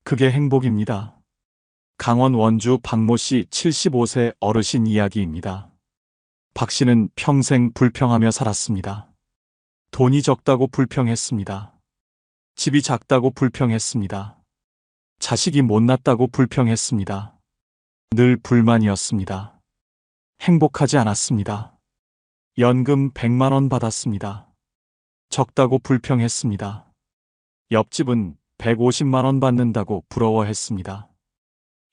그게 행복입니다. 강원 원주 박모 씨 75세 어르신 이야기입니다. 박 씨는 평생 불평하며 살았습니다. 돈이 적다고 불평했습니다. 집이 작다고 불평했습니다. 자식이 못났다고 불평했습니다. 늘 불만이었습니다. 행복하지 않았습니다. 연금 100만 원 받았습니다. 적다고 불평했습니다. 옆집은 150만 원 받는다고 부러워했습니다.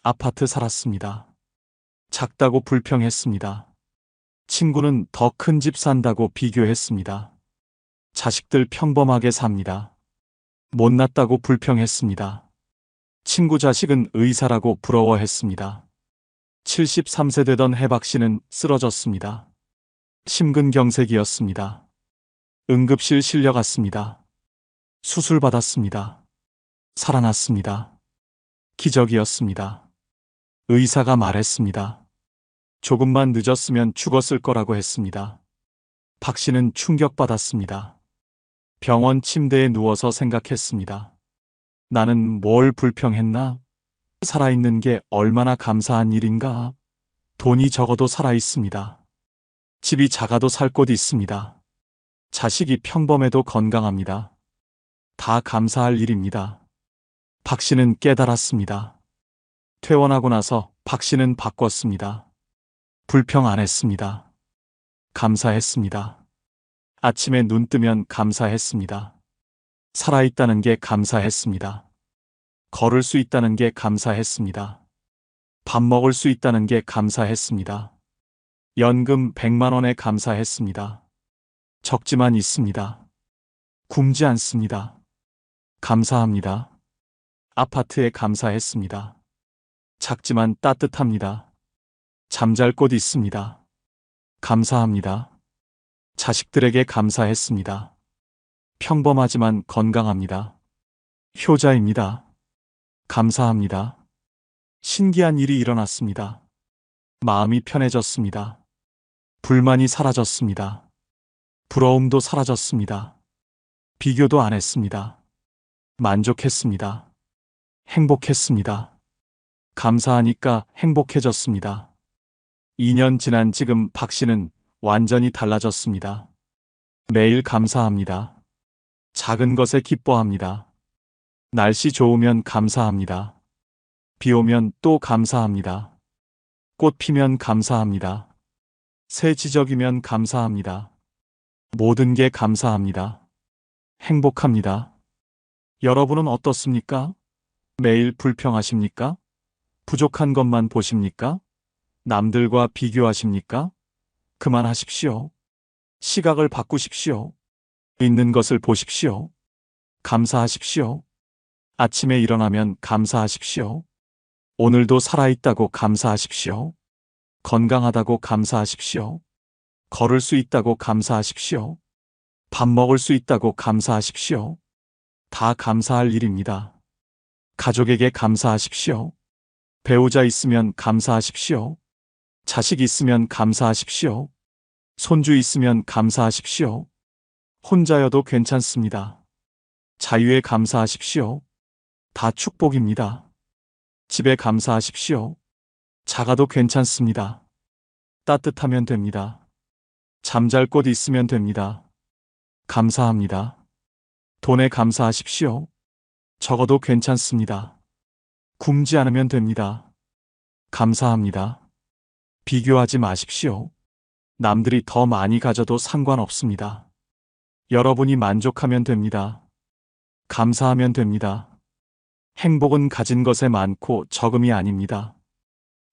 아파트 살았습니다. 작다고 불평했습니다. 친구는 더 큰 집 산다고 비교했습니다. 자식들 평범하게 삽니다. 못났다고 불평했습니다. 친구 자식은 의사라고 부러워했습니다. 73세 되던 해박 씨는 쓰러졌습니다. 심근경색이었습니다. 응급실 실려갔습니다. 수술 받았습니다. 살아났습니다. 기적이었습니다. 의사가 말했습니다. 조금만 늦었으면 죽었을 거라고 했습니다. 박 씨는 충격받았습니다. 병원 침대에 누워서 생각했습니다. 나는 뭘 불평했나? 살아있는 게 얼마나 감사한 일인가? 돈이 적어도 살아있습니다. 집이 작아도 살 곳 있습니다. 자식이 평범해도 건강합니다. 다 감사할 일입니다. 박 씨는 깨달았습니다. 퇴원하고 나서 박 씨는 바꿨습니다. 불평 안 했습니다. 감사했습니다. 아침에 눈 뜨면 감사했습니다. 살아있다는 게 감사했습니다. 걸을 수 있다는 게 감사했습니다. 밥 먹을 수 있다는 게 감사했습니다. 연금 100만 원에 감사했습니다. 적지만 있습니다. 굶지 않습니다. 감사합니다. 아파트에 감사했습니다. 작지만 따뜻합니다. 잠잘 곳 있습니다. 감사합니다. 자식들에게 감사했습니다. 평범하지만 건강합니다. 효자입니다. 감사합니다. 신기한 일이 일어났습니다. 마음이 편해졌습니다. 불만이 사라졌습니다. 부러움도 사라졌습니다. 비교도 안 했습니다. 만족했습니다. 행복했습니다. 감사하니까 행복해졌습니다. 2년 지난 지금 박 씨는 완전히 달라졌습니다. 매일 감사합니다. 작은 것에 기뻐합니다. 날씨 좋으면 감사합니다. 비 오면 또 감사합니다. 꽃 피면 감사합니다. 새 지적이면 감사합니다. 모든 게 감사합니다. 행복합니다. 여러분은 어떻습니까? 매일 불평하십니까? 부족한 것만 보십니까? 남들과 비교하십니까? 그만하십시오. 시각을 바꾸십시오. 있는 것을 보십시오. 감사하십시오. 아침에 일어나면 감사하십시오. 오늘도 살아있다고 감사하십시오. 건강하다고 감사하십시오. 걸을 수 있다고 감사하십시오. 밥 먹을 수 있다고 감사하십시오. 다 감사할 일입니다. 가족에게 감사하십시오. 배우자 있으면 감사하십시오. 자식 있으면 감사하십시오. 손주 있으면 감사하십시오. 혼자여도 괜찮습니다. 자유에 감사하십시오. 다 축복입니다. 집에 감사하십시오. 작아도 괜찮습니다. 따뜻하면 됩니다. 잠잘 곳 있으면 됩니다. 감사합니다. 돈에 감사하십시오. 적어도 괜찮습니다. 굶지 않으면 됩니다. 감사합니다. 비교하지 마십시오. 남들이 더 많이 가져도 상관없습니다. 여러분이 만족하면 됩니다. 감사하면 됩니다. 행복은 가진 것에 많고 적음이 아닙니다.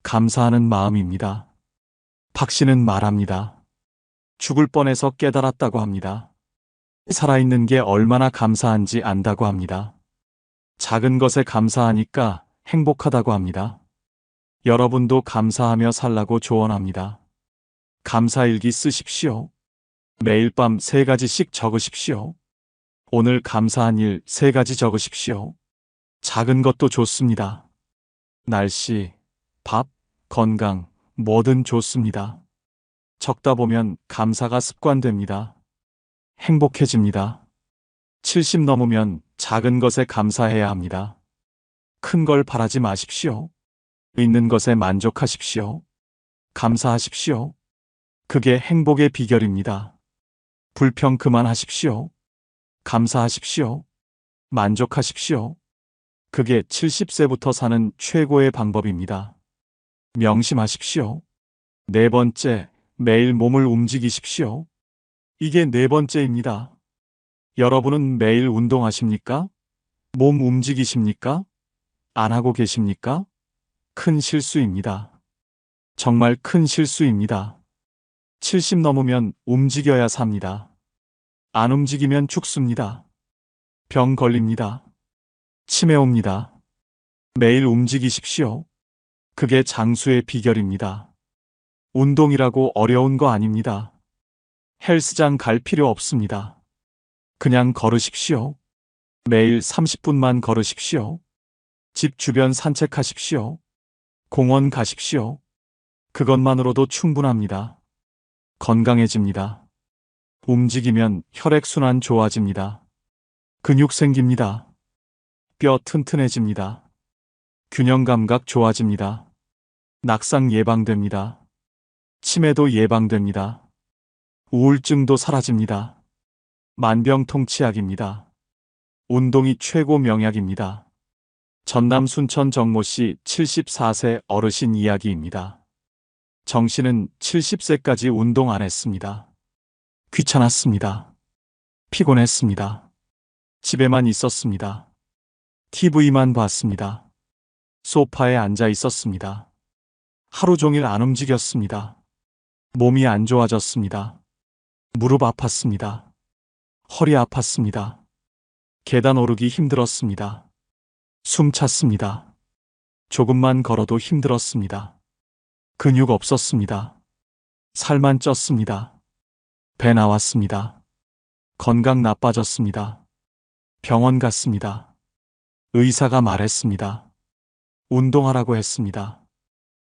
감사하는 마음입니다. 박 씨는 말합니다. 죽을 뻔해서 깨달았다고 합니다. 살아있는 게 얼마나 감사한지 안다고 합니다. 작은 것에 감사하니까 행복하다고 합니다. 여러분도 감사하며 살라고 조언합니다. 감사일기 쓰십시오. 매일 밤 3가지씩 적으십시오. 오늘 감사한 일 3가지 적으십시오. 작은 것도 좋습니다. 날씨, 밥, 건강, 뭐든 좋습니다. 적다 보면 감사가 습관됩니다. 행복해집니다. 70 넘으면 작은 것에 감사해야 합니다. 큰 걸 바라지 마십시오. 있는 것에 만족하십시오. 감사하십시오. 그게 행복의 비결입니다. 불평 그만하십시오. 감사하십시오. 만족하십시오. 그게 70세부터 사는 최고의 방법입니다. 명심하십시오. 4번째, 매일 몸을 움직이십시오. 이게 4번째입니다. 여러분은 매일 운동하십니까? 몸 움직이십니까? 안 하고 계십니까? 큰 실수입니다. 정말 큰 실수입니다. 70 넘으면 움직여야 삽니다. 안 움직이면 죽습니다. 병 걸립니다. 치매 옵니다. 매일 움직이십시오. 그게 장수의 비결입니다. 운동이라고 어려운 거 아닙니다. 헬스장 갈 필요 없습니다. 그냥 걸으십시오. 매일 30분만 걸으십시오. 집 주변 산책하십시오. 공원 가십시오. 그것만으로도 충분합니다. 건강해집니다. 움직이면 혈액순환 좋아집니다. 근육 생깁니다. 뼈 튼튼해집니다. 균형 감각 좋아집니다. 낙상 예방됩니다. 치매도 예방됩니다. 우울증도 사라집니다. 만병통치약입니다. 운동이 최고 명약입니다. 전남 순천 정모 씨 74세 어르신 이야기입니다. 정 씨는 70세까지 운동 안 했습니다. 귀찮았습니다. 피곤했습니다. 집에만 있었습니다. TV만 봤습니다. 소파에 앉아 있었습니다. 하루 종일 안 움직였습니다. 몸이 안 좋아졌습니다. 무릎 아팠습니다. 허리 아팠습니다. 계단 오르기 힘들었습니다. 숨 찼습니다. 조금만 걸어도 힘들었습니다. 근육 없었습니다. 살만 쪘습니다. 배 나왔습니다. 건강 나빠졌습니다. 병원 갔습니다. 의사가 말했습니다. 운동하라고 했습니다.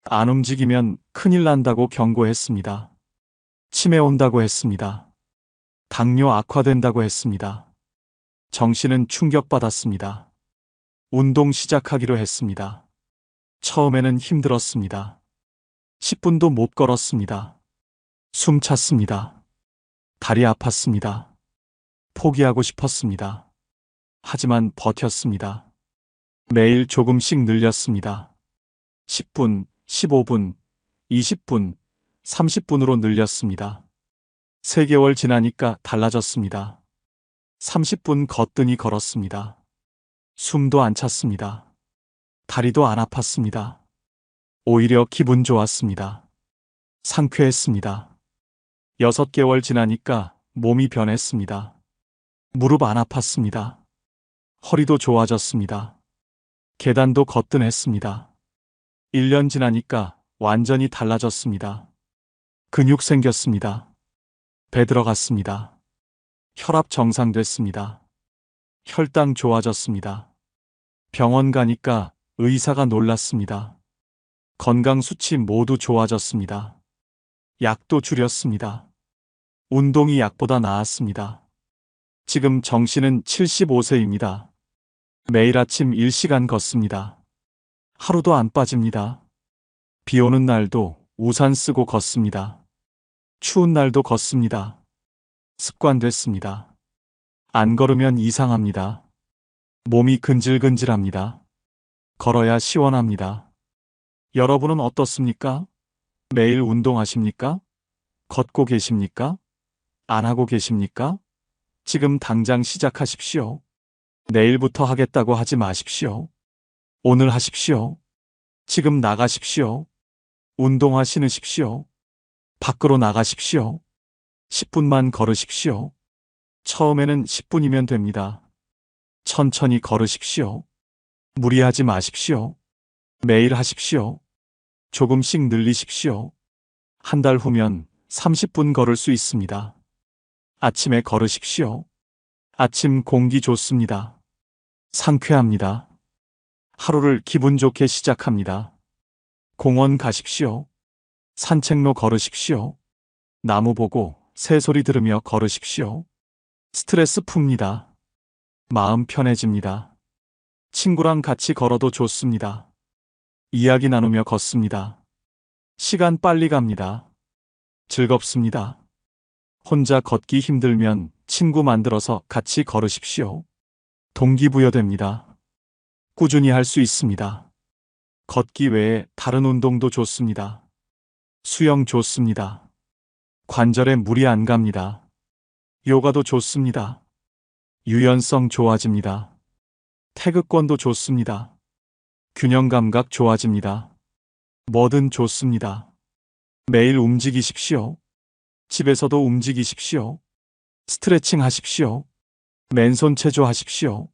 안 움직이면 큰일 난다고 경고했습니다. 치매 온다고 했습니다. 당뇨 악화된다고 했습니다. 정신은 충격받았습니다. 운동 시작하기로 했습니다. 처음에는 힘들었습니다. 10분도 못 걸었습니다. 숨 찼습니다. 다리 아팠습니다. 포기하고 싶었습니다. 하지만 버텼습니다. 매일 조금씩 늘렸습니다. 10분, 15분, 20분, 30분으로 늘렸습니다. 3개월 지나니까 달라졌습니다. 30분 거뜬히 걸었습니다. 숨도 안 찼습니다. 다리도 안 아팠습니다. 오히려 기분 좋았습니다. 상쾌했습니다. 6개월 지나니까 몸이 변했습니다. 무릎 안 아팠습니다. 허리도 좋아졌습니다. 계단도 거뜬했습니다. 1년 지나니까 완전히 달라졌습니다. 근육 생겼습니다. 배 들어갔습니다. 혈압 정상됐습니다. 혈당 좋아졌습니다. 병원 가니까 의사가 놀랐습니다. 건강 수치 모두 좋아졌습니다. 약도 줄였습니다. 운동이 약보다 나았습니다. 지금 정신은 75세입니다. 매일 아침 1시간 걷습니다. 하루도 안 빠집니다. 비 오는 날도 우산 쓰고 걷습니다. 추운 날도 걷습니다. 습관됐습니다. 안 걸으면 이상합니다. 몸이 근질근질합니다. 걸어야 시원합니다. 여러분은 어떻습니까? 매일 운동하십니까? 걷고 계십니까? 안 하고 계십니까? 지금 당장 시작하십시오. 내일부터 하겠다고 하지 마십시오. 오늘 하십시오. 지금 나가십시오. 운동화 신으십시오. 밖으로 나가십시오. 10분만 걸으십시오. 처음에는 10분이면 됩니다. 천천히 걸으십시오. 무리하지 마십시오. 매일 하십시오. 조금씩 늘리십시오. 한 달 후면 30분 걸을 수 있습니다. 아침에 걸으십시오. 아침 공기 좋습니다. 상쾌합니다. 하루를 기분 좋게 시작합니다. 공원 가십시오. 산책로 걸으십시오. 나무 보고 새소리 들으며 걸으십시오. 스트레스 풉니다. 마음 편해집니다. 친구랑 같이 걸어도 좋습니다. 이야기 나누며 걷습니다. 시간 빨리 갑니다. 즐겁습니다. 혼자 걷기 힘들면 친구 만들어서 같이 걸으십시오. 동기부여됩니다. 꾸준히 할 수 있습니다. 걷기 외에 다른 운동도 좋습니다. 수영 좋습니다. 관절에 무리 안 갑니다. 요가도 좋습니다. 유연성 좋아집니다. 태극권도 좋습니다. 균형 감각 좋아집니다. 뭐든 좋습니다. 매일 움직이십시오. 집에서도 움직이십시오. 스트레칭 하십시오. 맨손 체조 하십시오.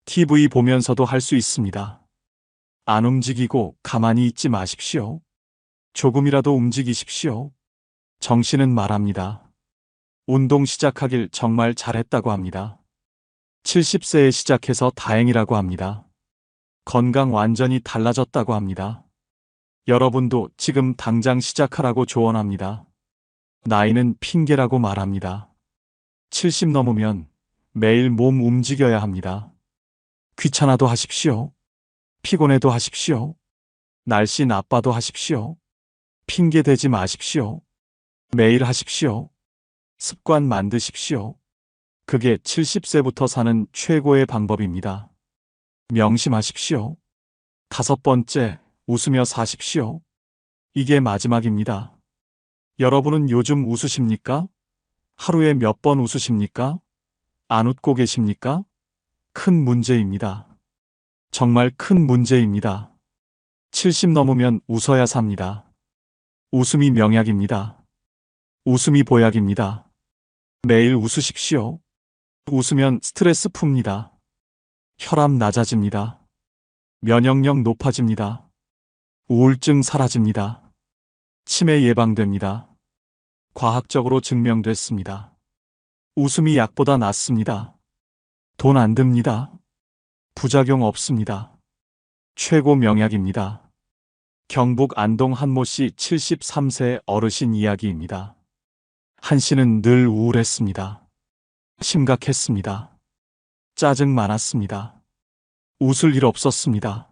TV 보면서도 할 수 있습니다. 안 움직이고 가만히 있지 마십시오. 조금이라도 움직이십시오. 정신은 말합니다. 운동 시작하길 정말 잘했다고 합니다. 70세에 시작해서 다행이라고 합니다. 건강 완전히 달라졌다고 합니다. 여러분도 지금 당장 시작하라고 조언합니다. 나이는 핑계라고 말합니다. 70 넘으면 매일 몸 움직여야 합니다. 귀찮아도 하십시오. 피곤해도 하십시오. 날씨 나빠도 하십시오. 핑계 대지 마십시오. 매일 하십시오. 습관 만드십시오. 그게 70세부터 사는 최고의 방법입니다. 명심하십시오. 5번째, 웃으며 사십시오. 이게 마지막입니다. 여러분은 요즘 웃으십니까? 하루에 몇 번 웃으십니까? 안 웃고 계십니까? 큰 문제입니다. 정말 큰 문제입니다. 70 넘으면 웃어야 삽니다. 웃음이 명약입니다. 웃음이 보약입니다. 매일 웃으십시오. 웃으면 스트레스 풉니다. 혈압 낮아집니다. 면역력 높아집니다. 우울증 사라집니다. 치매 예방됩니다. 과학적으로 증명됐습니다. 웃음이 약보다 낫습니다. 돈 안 듭니다. 부작용 없습니다. 최고 명약입니다. 경북 안동 한모 씨 73세 어르신 이야기입니다. 한 씨는 늘 우울했습니다. 심각했습니다. 짜증 많았습니다. 웃을 일 없었습니다.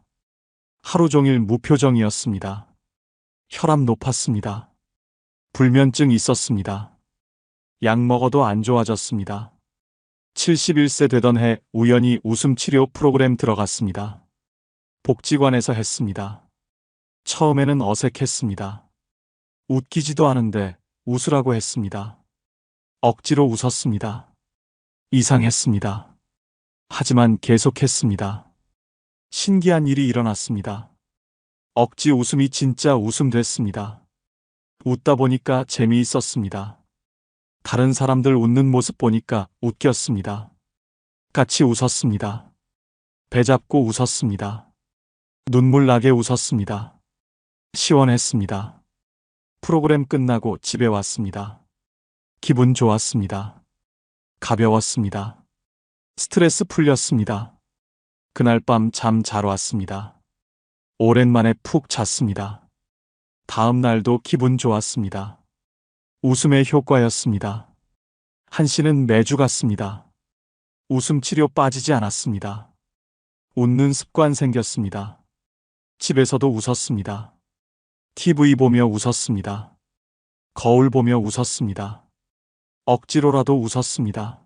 하루 종일 무표정이었습니다. 혈압 높았습니다. 불면증 있었습니다. 약 먹어도 안 좋아졌습니다. 71세 되던 해 우연히 웃음 치료 프로그램 들어갔습니다. 복지관에서 했습니다. 처음에는 어색했습니다. 웃기지도 않은데 웃으라고 했습니다. 억지로 웃었습니다. 이상했습니다. 하지만 계속했습니다. 신기한 일이 일어났습니다. 억지 웃음이 진짜 웃음 됐습니다. 웃다 보니까 재미있었습니다. 다른 사람들 웃는 모습 보니까 웃겼습니다. 같이 웃었습니다. 배 잡고 웃었습니다. 눈물 나게 웃었습니다. 시원했습니다. 프로그램 끝나고 집에 왔습니다. 기분 좋았습니다. 가벼웠습니다. 스트레스 풀렸습니다. 그날 밤 잠 잘 왔습니다. 오랜만에 푹 잤습니다. 다음 날도 기분 좋았습니다. 웃음의 효과였습니다. 한 씨는 매주 갔습니다. 웃음 치료 빠지지 않았습니다. 웃는 습관 생겼습니다. 집에서도 웃었습니다. TV 보며 웃었습니다. 거울 보며 웃었습니다. 억지로라도 웃었습니다.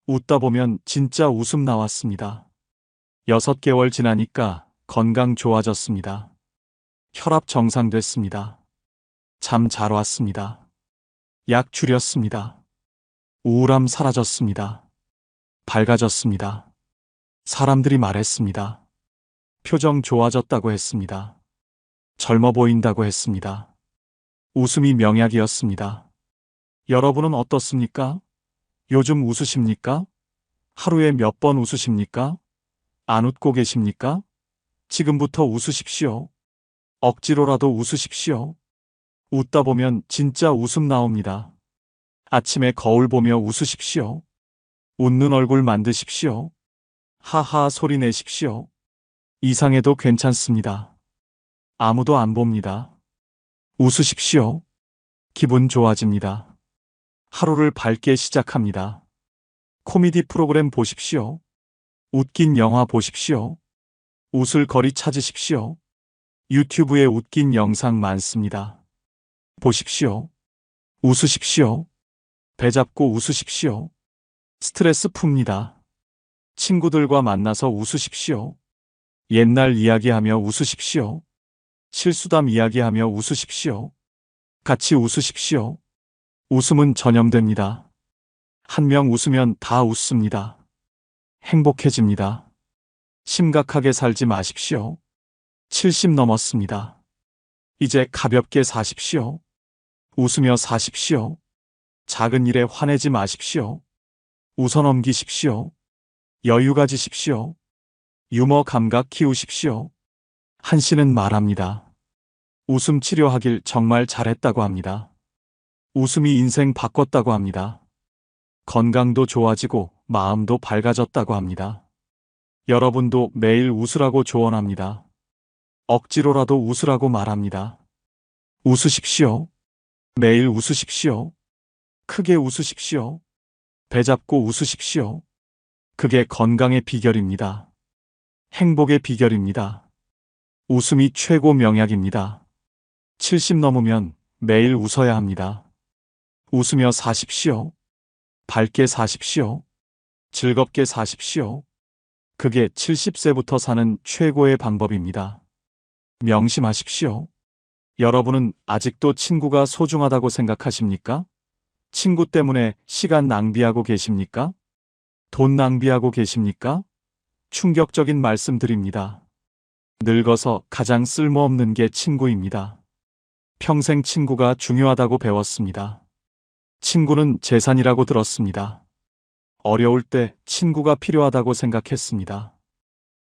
웃다 보면 진짜 웃음 나왔습니다. 6개월 지나니까 건강 좋아졌습니다. 혈압 정상됐습니다. 잠 잘 왔습니다. 약 줄였습니다. 우울함 사라졌습니다. 밝아졌습니다. 사람들이 말했습니다. 표정 좋아졌다고 했습니다. 젊어 보인다고 했습니다. 웃음이 명약이었습니다. 여러분은 어떻습니까? 요즘 웃으십니까? 하루에 몇 번 웃으십니까? 안 웃고 계십니까? 지금부터 웃으십시오. 억지로라도 웃으십시오. 웃다 보면 진짜 웃음 나옵니다. 아침에 거울 보며 웃으십시오. 웃는 얼굴 만드십시오. 하하 소리 내십시오. 이상해도 괜찮습니다. 아무도 안 봅니다. 웃으십시오. 기분 좋아집니다. 하루를 밝게 시작합니다. 코미디 프로그램 보십시오. 웃긴 영화 보십시오. 웃을 거리 찾으십시오. 유튜브에 웃긴 영상 많습니다. 보십시오. 웃으십시오. 배 잡고 웃으십시오. 스트레스 풉니다. 친구들과 만나서 웃으십시오. 옛날 이야기하며 웃으십시오. 실수담 이야기하며 웃으십시오. 같이 웃으십시오. 웃음은 전염됩니다. 한 명 웃으면 다 웃습니다. 행복해집니다. 심각하게 살지 마십시오. 70 넘었습니다. 이제 가볍게 사십시오. 웃으며 사십시오. 작은 일에 화내지 마십시오. 웃어 넘기십시오. 여유 가지십시오. 유머 감각 키우십시오. 한 씨는 말합니다. 웃음 치료하길 정말 잘했다고 합니다. 웃음이 인생 바꿨다고 합니다. 건강도 좋아지고 마음도 밝아졌다고 합니다. 여러분도 매일 웃으라고 조언합니다. 억지로라도 웃으라고 말합니다. 웃으십시오. 매일 웃으십시오. 크게 웃으십시오. 배 잡고 웃으십시오. 그게 건강의 비결입니다. 행복의 비결입니다. 웃음이 최고 명약입니다. 70 넘으면 매일 웃어야 합니다. 웃으며 사십시오. 밝게 사십시오. 즐겁게 사십시오. 그게 70세부터 사는 최고의 방법입니다. 명심하십시오. 여러분은 아직도 친구가 소중하다고 생각하십니까? 친구 때문에 시간 낭비하고 계십니까? 돈 낭비하고 계십니까? 충격적인 말씀드립니다. 늙어서 가장 쓸모없는 게 친구입니다. 평생 친구가 중요하다고 배웠습니다. 친구는 재산이라고 들었습니다. 어려울 때 친구가 필요하다고 생각했습니다.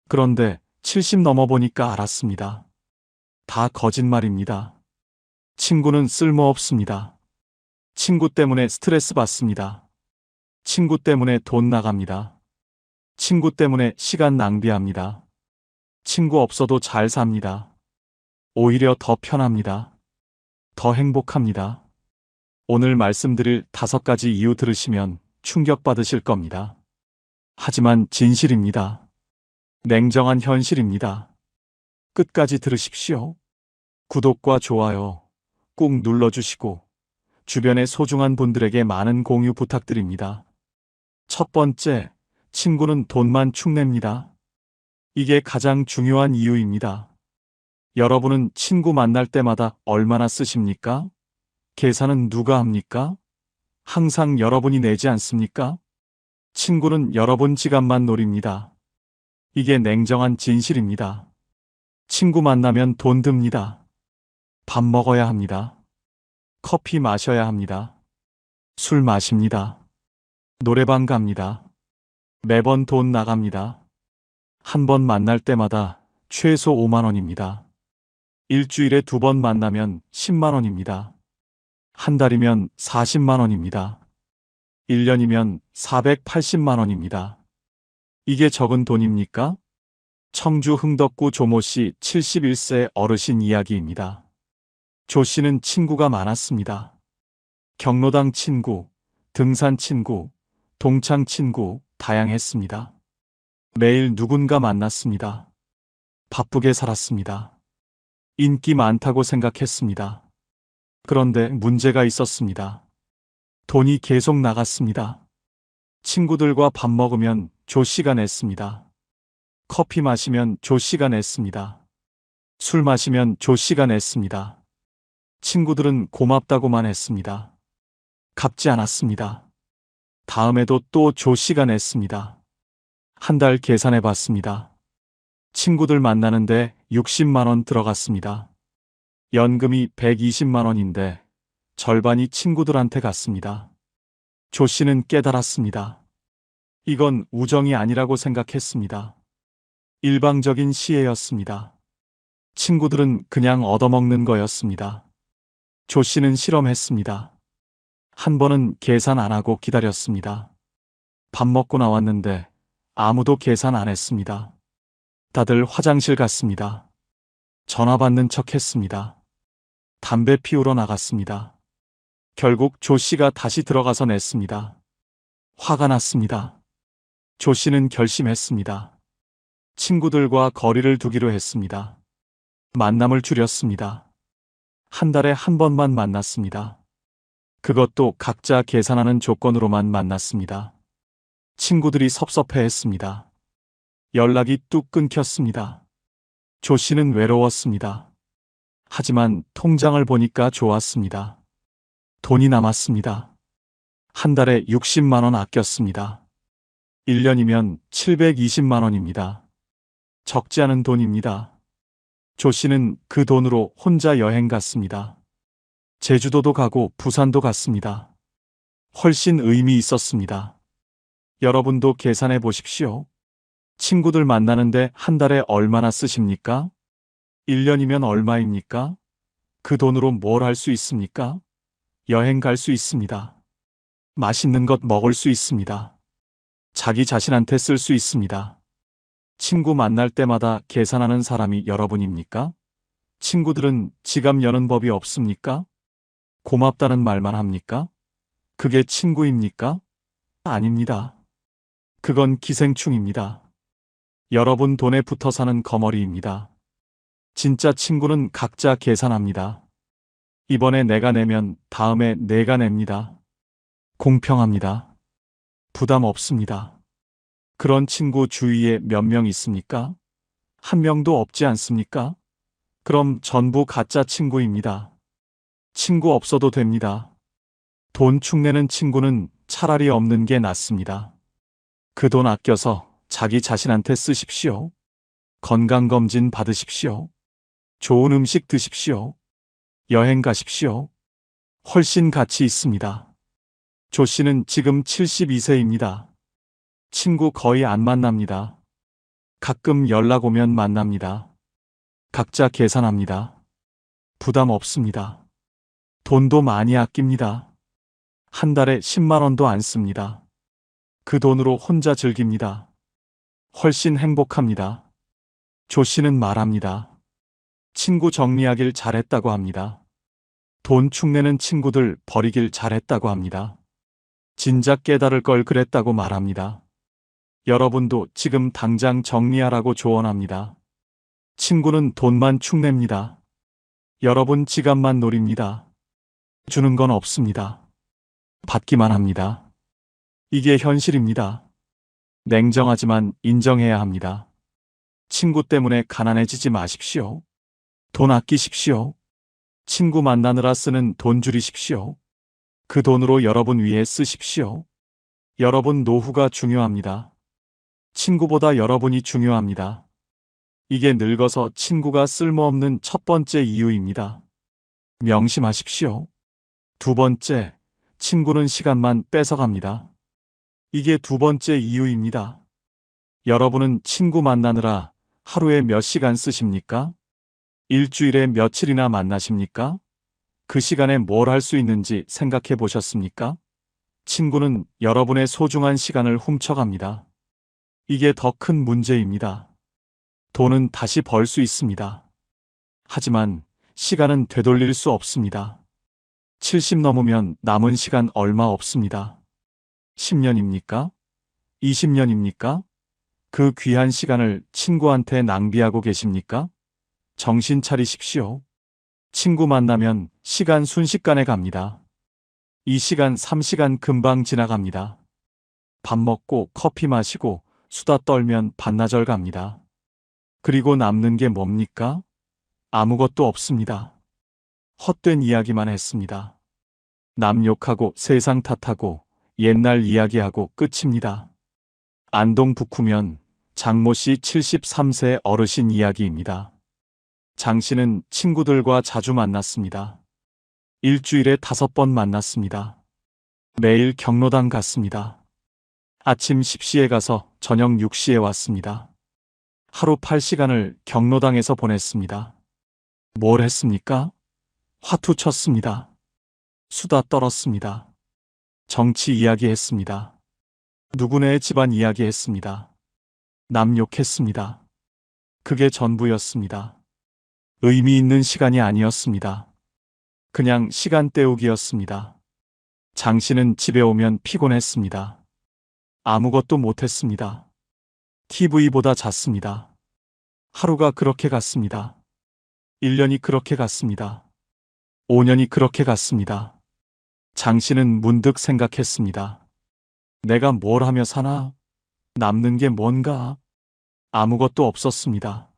그런데 70 넘어보니까 알았습니다. 다 거짓말입니다. 친구는 쓸모없습니다. 친구 때문에 스트레스 받습니다. 친구 때문에 돈 나갑니다. 친구 때문에 시간 낭비합니다. 친구 없어도 잘 삽니다. 오히려 더 편합니다. 더 행복합니다. 오늘 말씀드릴 5가지 이유 들으시면 충격받으실 겁니다. 하지만 진실입니다. 냉정한 현실입니다. 끝까지 들으십시오. 구독과 좋아요 꾹 눌러주시고 주변의 소중한 분들에게 많은 공유 부탁드립니다. 첫 번째, 친구는 돈만 축냅니다. 이게 가장 중요한 이유입니다. 여러분은 친구 만날 때마다 얼마나 쓰십니까? 계산은 누가 합니까? 항상 여러분이 내지 않습니까? 친구는 여러분 지갑만 노립니다. 이게 냉정한 진실입니다. 친구 만나면 돈 듭니다. 밥 먹어야 합니다. 커피 마셔야 합니다. 술 마십니다. 노래방 갑니다. 매번 돈 나갑니다. 한 번 만날 때마다 최소 5만 원입니다. 일주일에 2번 만나면 10만 원입니다. 한 달이면 40만 원입니다. 1년이면 480만 원입니다. 이게 적은 돈입니까? 청주 흥덕구 조모 씨 71세 어르신 이야기입니다. 조 씨는 친구가 많았습니다. 경로당 친구, 등산 친구, 동창 친구, 다양했습니다. 매일 누군가 만났습니다. 바쁘게 살았습니다. 인기 많다고 생각했습니다. 그런데 문제가 있었습니다. 돈이 계속 나갔습니다. 친구들과 밥 먹으면 조 씨가 냈습니다. 커피 마시면 조 씨가 냈습니다. 술 마시면 조 씨가 냈습니다. 친구들은 고맙다고만 했습니다. 갚지 않았습니다. 다음에도 또 조 씨가 냈습니다. 한 달 계산해 봤습니다. 친구들 만나는데 60만 원 들어갔습니다. 연금이 120만 원인데 절반이 친구들한테 갔습니다. 조 씨는 깨달았습니다. 이건 우정이 아니라고 생각했습니다. 일방적인 시혜였습니다. 친구들은 그냥 얻어먹는 거였습니다. 조 씨는 실험했습니다. 한 번은 계산 안 하고 기다렸습니다. 밥 먹고 나왔는데 아무도 계산 안 했습니다. 다들 화장실 갔습니다. 전화 받는 척 했습니다. 담배 피우러 나갔습니다. 결국 조 씨가 다시 들어가서 냈습니다. 화가 났습니다. 조 씨는 결심했습니다. 친구들과 거리를 두기로 했습니다. 만남을 줄였습니다. 한 달에 한 번만 만났습니다. 그것도 각자 계산하는 조건으로만 만났습니다. 친구들이 섭섭해했습니다. 연락이 뚝 끊겼습니다. 조 씨는 외로웠습니다. 하지만 통장을 보니까 좋았습니다. 돈이 남았습니다. 한 달에 60만 원 아꼈습니다. 1년이면 720만 원입니다. 적지 않은 돈입니다. 조 씨는 그 돈으로 혼자 여행 갔습니다. 제주도도 가고 부산도 갔습니다. 훨씬 의미 있었습니다. 여러분도 계산해 보십시오. 친구들 만나는데 한 달에 얼마나 쓰십니까? 1년이면 얼마입니까? 그 돈으로 뭘 할 수 있습니까? 여행 갈 수 있습니다. 맛있는 것 먹을 수 있습니다. 자기 자신한테 쓸 수 있습니다. 친구 만날 때마다 계산하는 사람이 여러분입니까? 친구들은 지갑 여는 법이 없습니까? 고맙다는 말만 합니까? 그게 친구입니까? 아닙니다. 그건 기생충입니다. 여러분 돈에 붙어 사는 거머리입니다. 진짜 친구는 각자 계산합니다. 이번에 내가 내면 다음에 내가 냅니다. 공평합니다. 부담 없습니다. 그런 친구 주위에 몇 명 있습니까? 한 명도 없지 않습니까? 그럼 전부 가짜 친구입니다. 친구 없어도 됩니다. 돈 축내는 친구는 차라리 없는 게 낫습니다. 그 돈 아껴서 자기 자신한테 쓰십시오. 건강검진 받으십시오. 좋은 음식 드십시오. 여행 가십시오. 훨씬 가치 있습니다. 조 씨는 지금 72세입니다. 친구 거의 안 만납니다. 가끔 연락 오면 만납니다. 각자 계산합니다. 부담 없습니다. 돈도 많이 아낍니다. 한 달에 10만 원도 안 씁니다. 그 돈으로 혼자 즐깁니다. 훨씬 행복합니다. 조 씨는 말합니다. 친구 정리하길 잘했다고 합니다. 돈 축내는 친구들 버리길 잘했다고 합니다. 진작 깨달을 걸 그랬다고 말합니다. 여러분도 지금 당장 정리하라고 조언합니다. 친구는 돈만 축냅니다. 여러분 지갑만 노립니다. 주는 건 없습니다. 받기만 합니다. 이게 현실입니다. 냉정하지만 인정해야 합니다. 친구 때문에 가난해지지 마십시오. 돈 아끼십시오. 친구 만나느라 쓰는 돈 줄이십시오. 그 돈으로 여러분 위해 쓰십시오. 여러분 노후가 중요합니다. 친구보다 여러분이 중요합니다. 이게 늙어서 친구가 쓸모없는 첫 번째 이유입니다. 명심하십시오. 두 번째, 친구는 시간만 뺏어갑니다. 이게 두 번째 이유입니다. 여러분은 친구 만나느라 하루에 몇 시간 쓰십니까? 일주일에 며칠이나 만나십니까? 그 시간에 뭘 할 수 있는지 생각해 보셨습니까? 친구는 여러분의 소중한 시간을 훔쳐갑니다. 이게 더 큰 문제입니다. 돈은 다시 벌 수 있습니다. 하지만 시간은 되돌릴 수 없습니다. 70 넘으면 남은 시간 얼마 없습니다. 10년입니까? 20년입니까? 그 귀한 시간을 친구한테 낭비하고 계십니까? 정신 차리십시오. 친구 만나면 시간 순식간에 갑니다. 이 시간 3시간 금방 지나갑니다. 밥 먹고 커피 마시고 수다 떨면 반나절 갑니다. 그리고 남는 게 뭡니까? 아무것도 없습니다. 헛된 이야기만 했습니다. 남 욕하고 세상 탓하고 옛날 이야기하고 끝입니다. 안동 북후면 장모 씨 73세 어르신 이야기입니다. 장 씨는 친구들과 자주 만났습니다. 일주일에 5번 만났습니다. 매일 경로당 갔습니다. 아침 10시에 가서 저녁 6시에 왔습니다. 하루 8시간을 경로당에서 보냈습니다. 뭘 했습니까? 화투 쳤습니다. 수다 떨었습니다. 정치 이야기했습니다. 누구네 집안 이야기했습니다. 남 욕했습니다. 그게 전부였습니다. 의미 있는 시간이 아니었습니다. 그냥 시간 때우기였습니다. 장 씨는 집에 오면 피곤했습니다. 아무것도 못했습니다. TV보다 잤습니다. 하루가 그렇게 갔습니다. 1년이 그렇게 갔습니다. 5년이 그렇게 갔습니다. 장 씨는 문득 생각했습니다. 내가 뭘 하며 사나? 남는 게 뭔가? 아무것도 없었습니다.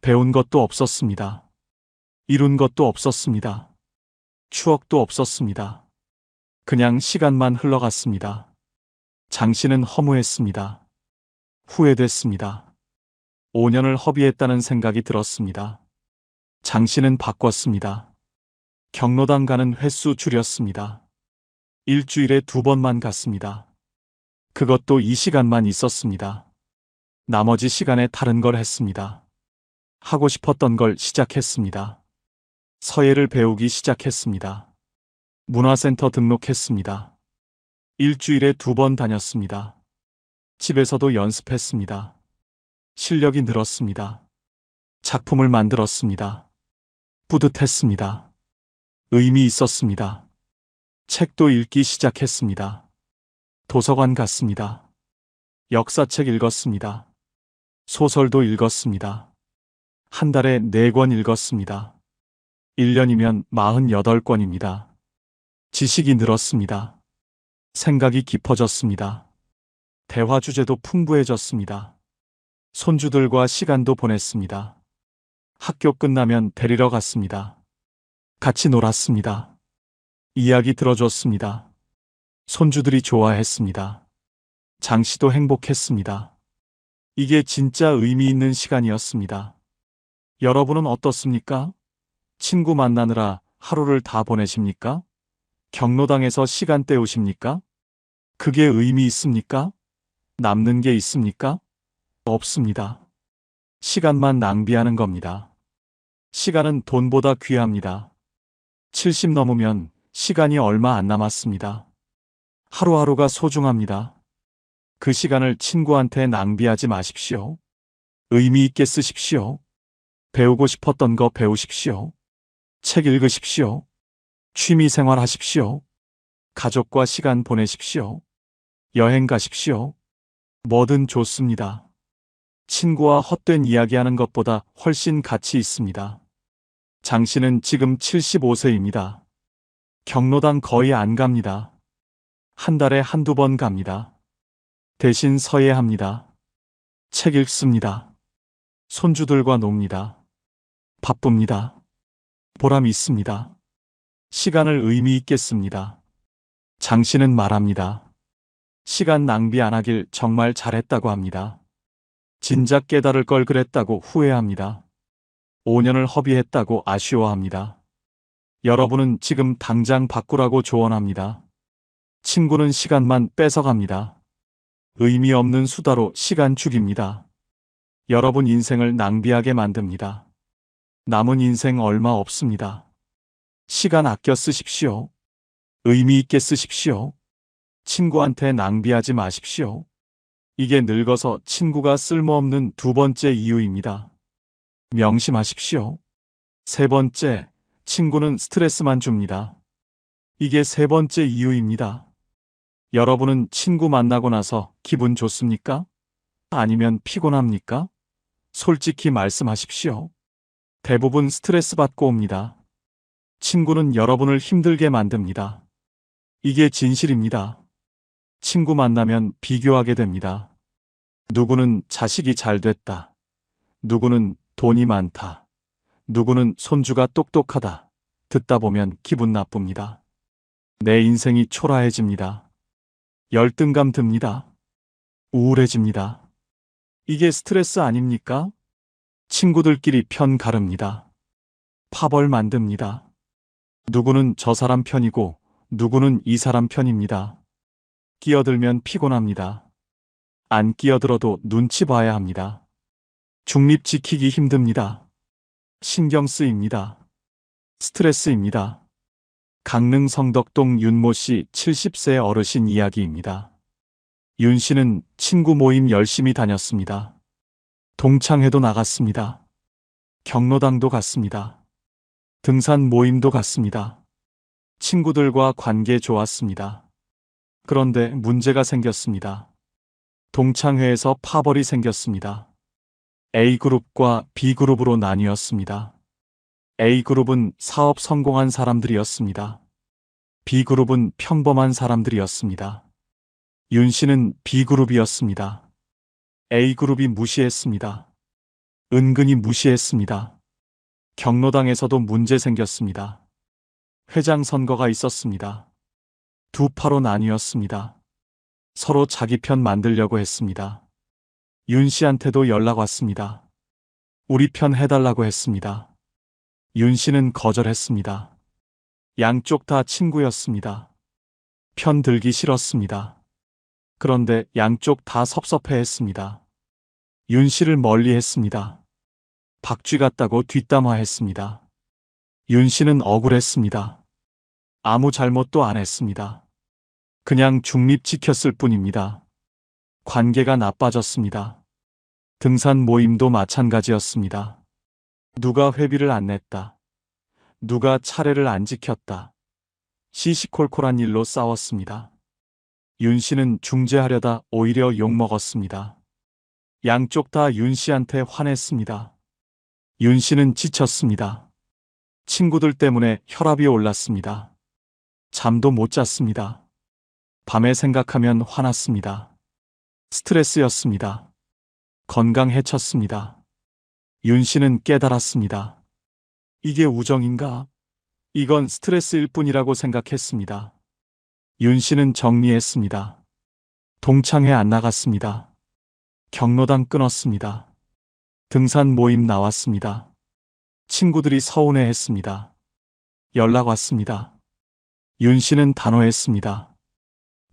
배운 것도 없었습니다. 이룬 것도 없었습니다. 추억도 없었습니다. 그냥 시간만 흘러갔습니다. 장 씨는 허무했습니다. 후회됐습니다. 5년을 허비했다는 생각이 들었습니다. 장 씨는 바꿨습니다. 경로당 가는 횟수 줄였습니다. 일주일에 2번만 갔습니다. 그것도 이 시간만 있었습니다. 나머지 시간에 다른 걸 했습니다. 하고 싶었던 걸 시작했습니다. 서예를 배우기 시작했습니다. 문화센터 등록했습니다. 일주일에 2번 다녔습니다. 집에서도 연습했습니다. 실력이 늘었습니다. 작품을 만들었습니다. 뿌듯했습니다. 의미 있었습니다. 책도 읽기 시작했습니다. 도서관 갔습니다. 역사책 읽었습니다. 소설도 읽었습니다. 한 달에 4권 읽었습니다. 1년이면 48권입니다. 지식이 늘었습니다. 생각이 깊어졌습니다. 대화 주제도 풍부해졌습니다. 손주들과 시간도 보냈습니다. 학교 끝나면 데리러 갔습니다. 같이 놀았습니다. 이야기 들어줬습니다. 손주들이 좋아했습니다. 장 씨도 행복했습니다. 이게 진짜 의미 있는 시간이었습니다. 여러분은 어떻습니까? 친구 만나느라 하루를 다 보내십니까? 경로당에서 시간 때우십니까? 그게 의미 있습니까? 남는 게 있습니까? 없습니다. 시간만 낭비하는 겁니다. 시간은 돈보다 귀합니다. 70 넘으면 시간이 얼마 안 남았습니다. 하루하루가 소중합니다. 그 시간을 친구한테 낭비하지 마십시오. 의미 있게 쓰십시오. 배우고 싶었던 거 배우십시오. 책 읽으십시오. 취미 생활 하십시오. 가족과 시간 보내십시오. 여행 가십시오. 뭐든 좋습니다. 친구와 헛된 이야기하는 것보다 훨씬 가치 있습니다. 장 씨는 지금 75세입니다. 경로당 거의 안 갑니다. 한 달에 한두 번 갑니다. 대신 서예합니다. 책 읽습니다. 손주들과 놉니다. 바쁩니다. 보람 있습니다. 시간을 의미 있게 씁니다. 장 씨는 말합니다. 시간 낭비 안 하길 정말 잘했다고 합니다. 진작 깨달을 걸 그랬다고 후회합니다. 5년을 허비했다고 아쉬워합니다. 여러분은 지금 당장 바꾸라고 조언합니다. 친구는 시간만 뺏어갑니다. 의미 없는 수다로 시간 죽입니다. 여러분 인생을 낭비하게 만듭니다. 남은 인생 얼마 없습니다. 시간 아껴 쓰십시오. 의미 있게 쓰십시오. 친구한테 낭비하지 마십시오. 이게 늙어서 친구가 쓸모없는 두 번째 이유입니다. 명심하십시오. 세 번째, 친구는 스트레스만 줍니다. 이게 세 번째 이유입니다. 여러분은 친구 만나고 나서 기분 좋습니까? 아니면 피곤합니까? 솔직히 말씀하십시오. 대부분 스트레스 받고 옵니다. 친구는 여러분을 힘들게 만듭니다. 이게 진실입니다. 친구 만나면 비교하게 됩니다. 누구는 자식이 잘 됐다. 누구는 돈이 많다. 누구는 손주가 똑똑하다. 듣다 보면 기분 나쁩니다. 내 인생이 초라해집니다. 열등감 듭니다. 우울해집니다. 이게 스트레스 아닙니까? 친구들끼리 편 가릅니다. 파벌 만듭니다. 누구는 저 사람 편이고 누구는 이 사람 편입니다. 끼어들면 피곤합니다. 안 끼어들어도 눈치 봐야 합니다. 중립 지키기 힘듭니다. 신경 쓰입니다. 스트레스입니다. 강릉 성덕동 윤모 씨 70세 어르신 이야기입니다. 윤 씨는 친구 모임 열심히 다녔습니다. 동창회도 나갔습니다. 경로당도 갔습니다. 등산 모임도 갔습니다. 친구들과 관계 좋았습니다. 그런데 문제가 생겼습니다. 동창회에서 파벌이 생겼습니다. A그룹과 B그룹으로 나뉘었습니다. A그룹은 사업 성공한 사람들이었습니다. B그룹은 평범한 사람들이었습니다. 윤 씨는 B그룹이었습니다. A그룹이 무시했습니다. 은근히 무시했습니다. 경로당에서도 문제 생겼습니다. 회장 선거가 있었습니다. 두 파로 나뉘었습니다. 서로 자기 편 만들려고 했습니다. 윤 씨한테도 연락 왔습니다. 우리 편 해달라고 했습니다. 윤 씨는 거절했습니다. 양쪽 다 친구였습니다. 편 들기 싫었습니다. 그런데 양쪽 다 섭섭해했습니다. 윤 씨를 멀리했습니다. 박쥐 같다고 뒷담화했습니다. 윤 씨는 억울했습니다. 아무 잘못도 안 했습니다. 그냥 중립 지켰을 뿐입니다. 관계가 나빠졌습니다. 등산 모임도 마찬가지였습니다. 누가 회비를 안 냈다. 누가 차례를 안 지켰다. 시시콜콜한 일로 싸웠습니다. 윤 씨는 중재하려다 오히려 욕먹었습니다. 양쪽 다 윤 씨한테 화냈습니다. 윤 씨는 지쳤습니다. 친구들 때문에 혈압이 올랐습니다. 잠도 못 잤습니다. 밤에 생각하면 화났습니다. 스트레스였습니다. 건강 해쳤습니다. 윤 씨는 깨달았습니다. 이게 우정인가? 이건 스트레스일 뿐이라고 생각했습니다. 윤 씨는 정리했습니다. 동창회 안 나갔습니다. 경로당 끊었습니다. 등산 모임 나왔습니다. 친구들이 서운해했습니다. 연락 왔습니다. 윤 씨는 단호했습니다.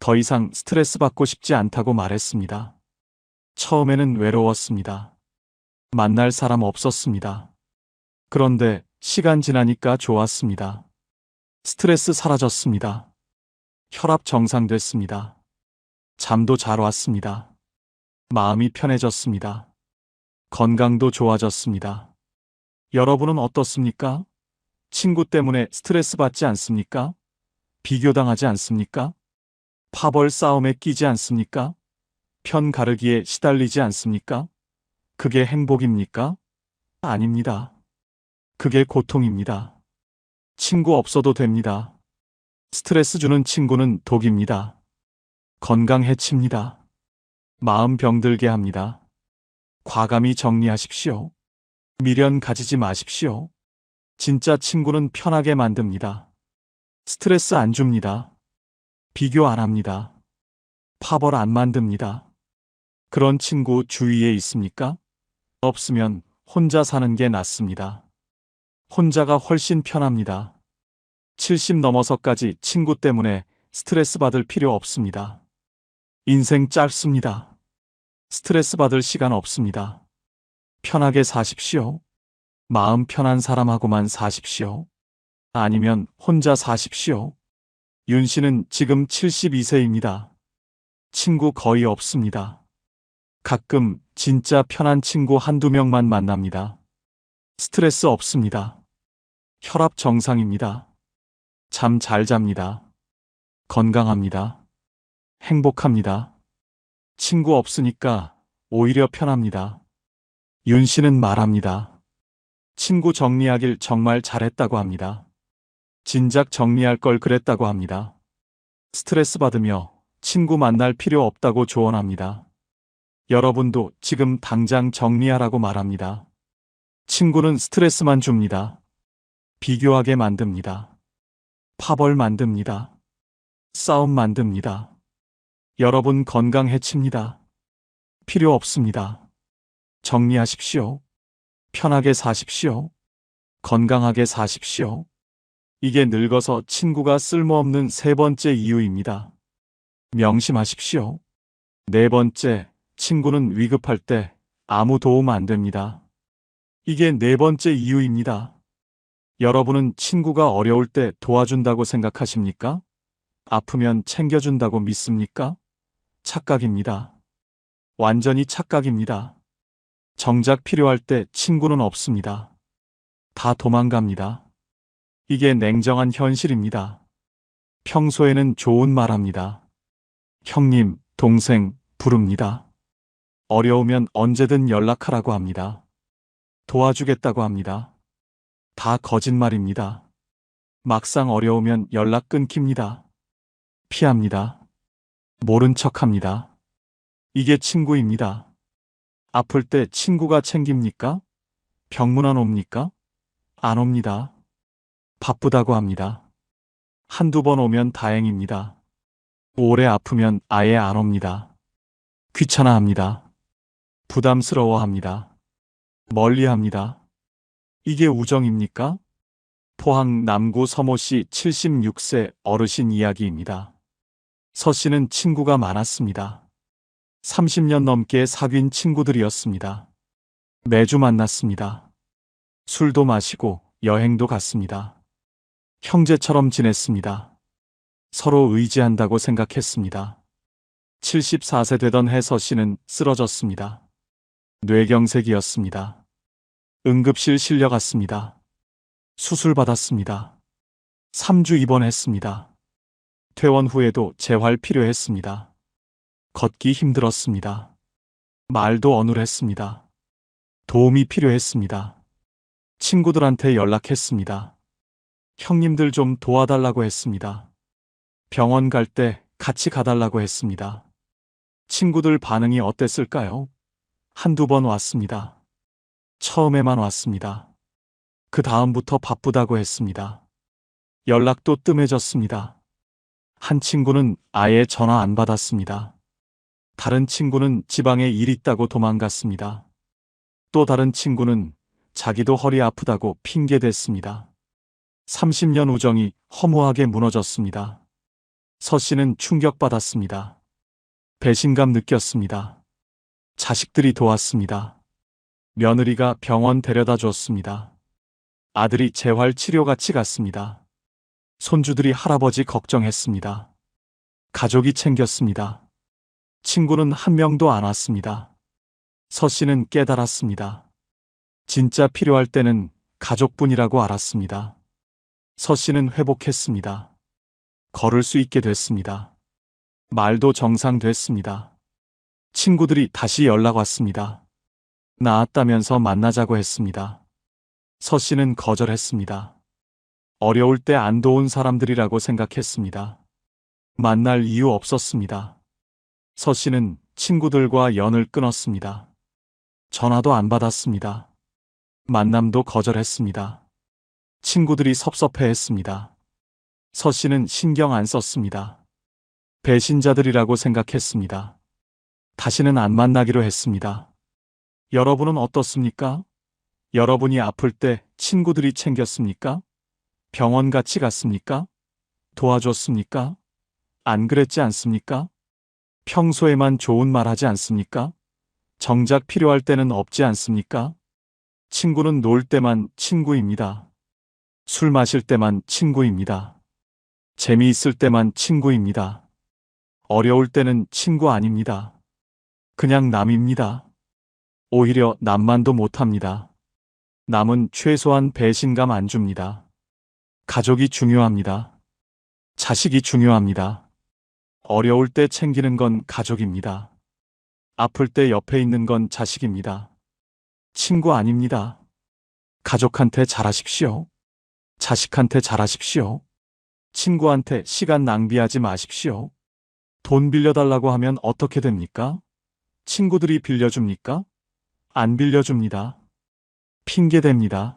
더 이상 스트레스 받고 싶지 않다고 말했습니다. 처음에는 외로웠습니다. 만날 사람 없었습니다. 그런데 시간 지나니까 좋았습니다. 스트레스 사라졌습니다. 혈압 정상됐습니다. 잠도 잘 왔습니다. 마음이 편해졌습니다. 건강도 좋아졌습니다. 여러분은 어떻습니까? 친구 때문에 스트레스 받지 않습니까? 비교당하지 않습니까? 파벌 싸움에 끼지 않습니까? 편 가르기에 시달리지 않습니까? 그게 행복입니까? 아닙니다. 그게 고통입니다. 친구 없어도 됩니다. 스트레스 주는 친구는 독입니다. 건강 해칩니다. 마음 병들게 합니다. 과감히 정리하십시오. 미련 가지지 마십시오. 진짜 친구는 편하게 만듭니다. 스트레스 안 줍니다. 비교 안 합니다. 파벌 안 만듭니다. 그런 친구 주위에 있습니까? 없으면 혼자 사는 게 낫습니다. 혼자가 훨씬 편합니다. 70 넘어서까지 친구 때문에 스트레스 받을 필요 없습니다. 인생 짧습니다. 스트레스 받을 시간 없습니다. 편하게 사십시오. 마음 편한 사람하고만 사십시오. 아니면 혼자 사십시오. 윤 씨는 지금 72세입니다. 친구 거의 없습니다. 가끔 진짜 편한 친구 한두 명만 만납니다. 스트레스 없습니다. 혈압 정상입니다. 잠 잘 잡니다. 건강합니다. 행복합니다. 친구 없으니까 오히려 편합니다. 윤 씨는 말합니다. 친구 정리하길 정말 잘했다고 합니다. 진작 정리할 걸 그랬다고 합니다. 스트레스 받으며 친구 만날 필요 없다고 조언합니다. 여러분도 지금 당장 정리하라고 말합니다. 친구는 스트레스만 줍니다. 비교하게 만듭니다. 파벌 만듭니다. 싸움 만듭니다. 여러분 건강 해칩니다. 필요 없습니다. 정리하십시오. 편하게 사십시오. 건강하게 사십시오. 이게 늙어서 친구가 쓸모없는 세 번째 이유입니다. 명심하십시오. 네 번째, 친구는 위급할 때 아무 도움 안 됩니다. 이게 네 번째 이유입니다. 여러분은 친구가 어려울 때 도와준다고 생각하십니까? 아프면 챙겨준다고 믿습니까? 착각입니다. 완전히 착각입니다. 정작 필요할 때 친구는 없습니다. 다 도망갑니다. 이게 냉정한 현실입니다. 평소에는 좋은 말 합니다. 형님, 동생 부릅니다. 어려우면 언제든 연락하라고 합니다. 도와주겠다고 합니다. 다 거짓말입니다. 막상 어려우면 연락 끊깁니다. 피합니다. 모른 척합니다. 이게 친구입니다. 아플 때 친구가 챙깁니까? 병문안 옵니까? 안 옵니다. 바쁘다고 합니다. 한두 번 오면 다행입니다. 오래 아프면 아예 안 옵니다. 귀찮아합니다. 부담스러워합니다. 멀리합니다. 이게 우정입니까? 포항 남구 서모 씨 76세 어르신 이야기입니다. 서 씨는 친구가 많았습니다. 30년 넘게 사귄 친구들이었습니다. 매주 만났습니다. 술도 마시고 여행도 갔습니다. 형제처럼 지냈습니다. 서로 의지한다고 생각했습니다. 74세 되던 해 서 씨는 쓰러졌습니다. 뇌경색이었습니다. 응급실 실려갔습니다. 수술받았습니다. 3주 입원했습니다. 퇴원 후에도 재활 필요했습니다. 걷기 힘들었습니다. 말도 어눌했습니다. 도움이 필요했습니다. 친구들한테 연락했습니다. 형님들 좀 도와달라고 했습니다. 병원 갈 때 같이 가달라고 했습니다. 친구들 반응이 어땠을까요? 한두 번 왔습니다. 처음에만 왔습니다. 그 다음부터 바쁘다고 했습니다. 연락도 뜸해졌습니다. 한 친구는 아예 전화 안 받았습니다. 다른 친구는 지방에 일 있다고 도망갔습니다. 또 다른 친구는 자기도 허리 아프다고 핑계댔습니다. 30년 우정이 허무하게 무너졌습니다. 서 씨는 충격받았습니다. 배신감 느꼈습니다. 자식들이 도왔습니다. 며느리가 병원 데려다 줬습니다. 아들이 재활 치료같이 갔습니다. 손주들이 할아버지 걱정했습니다. 가족이 챙겼습니다. 친구는 한 명도 안 왔습니다. 서 씨는 깨달았습니다. 진짜 필요할 때는 가족뿐이라고 알았습니다. 서 씨는 회복했습니다. 걸을 수 있게 됐습니다. 말도 정상됐습니다. 친구들이 다시 연락 왔습니다. 나았다면서 만나자고 했습니다. 서 씨는 거절했습니다. 어려울 때 안 도운 사람들이라고 생각했습니다. 만날 이유 없었습니다. 서 씨는 친구들과 연을 끊었습니다. 전화도 안 받았습니다. 만남도 거절했습니다. 친구들이 섭섭해했습니다. 서 씨는 신경 안 썼습니다. 배신자들이라고 생각했습니다. 다시는 안 만나기로 했습니다. 여러분은 어떻습니까? 여러분이 아플 때 친구들이 챙겼습니까? 병원 같이 갔습니까? 도와줬습니까? 안 그랬지 않습니까? 평소에만 좋은 말 하지 않습니까? 정작 필요할 때는 없지 않습니까? 친구는 놀 때만 친구입니다. 술 마실 때만 친구입니다. 재미있을 때만 친구입니다. 어려울 때는 친구 아닙니다. 그냥 남입니다. 오히려 남만도 못합니다. 남은 최소한 배신감 안 줍니다. 가족이 중요합니다. 자식이 중요합니다. 어려울 때 챙기는 건 가족입니다. 아플 때 옆에 있는 건 자식입니다. 친구 아닙니다. 가족한테 잘하십시오. 자식한테 잘하십시오. 친구한테 시간 낭비하지 마십시오. 돈 빌려달라고 하면 어떻게 됩니까? 친구들이 빌려줍니까? 안 빌려줍니다. 핑계댑니다.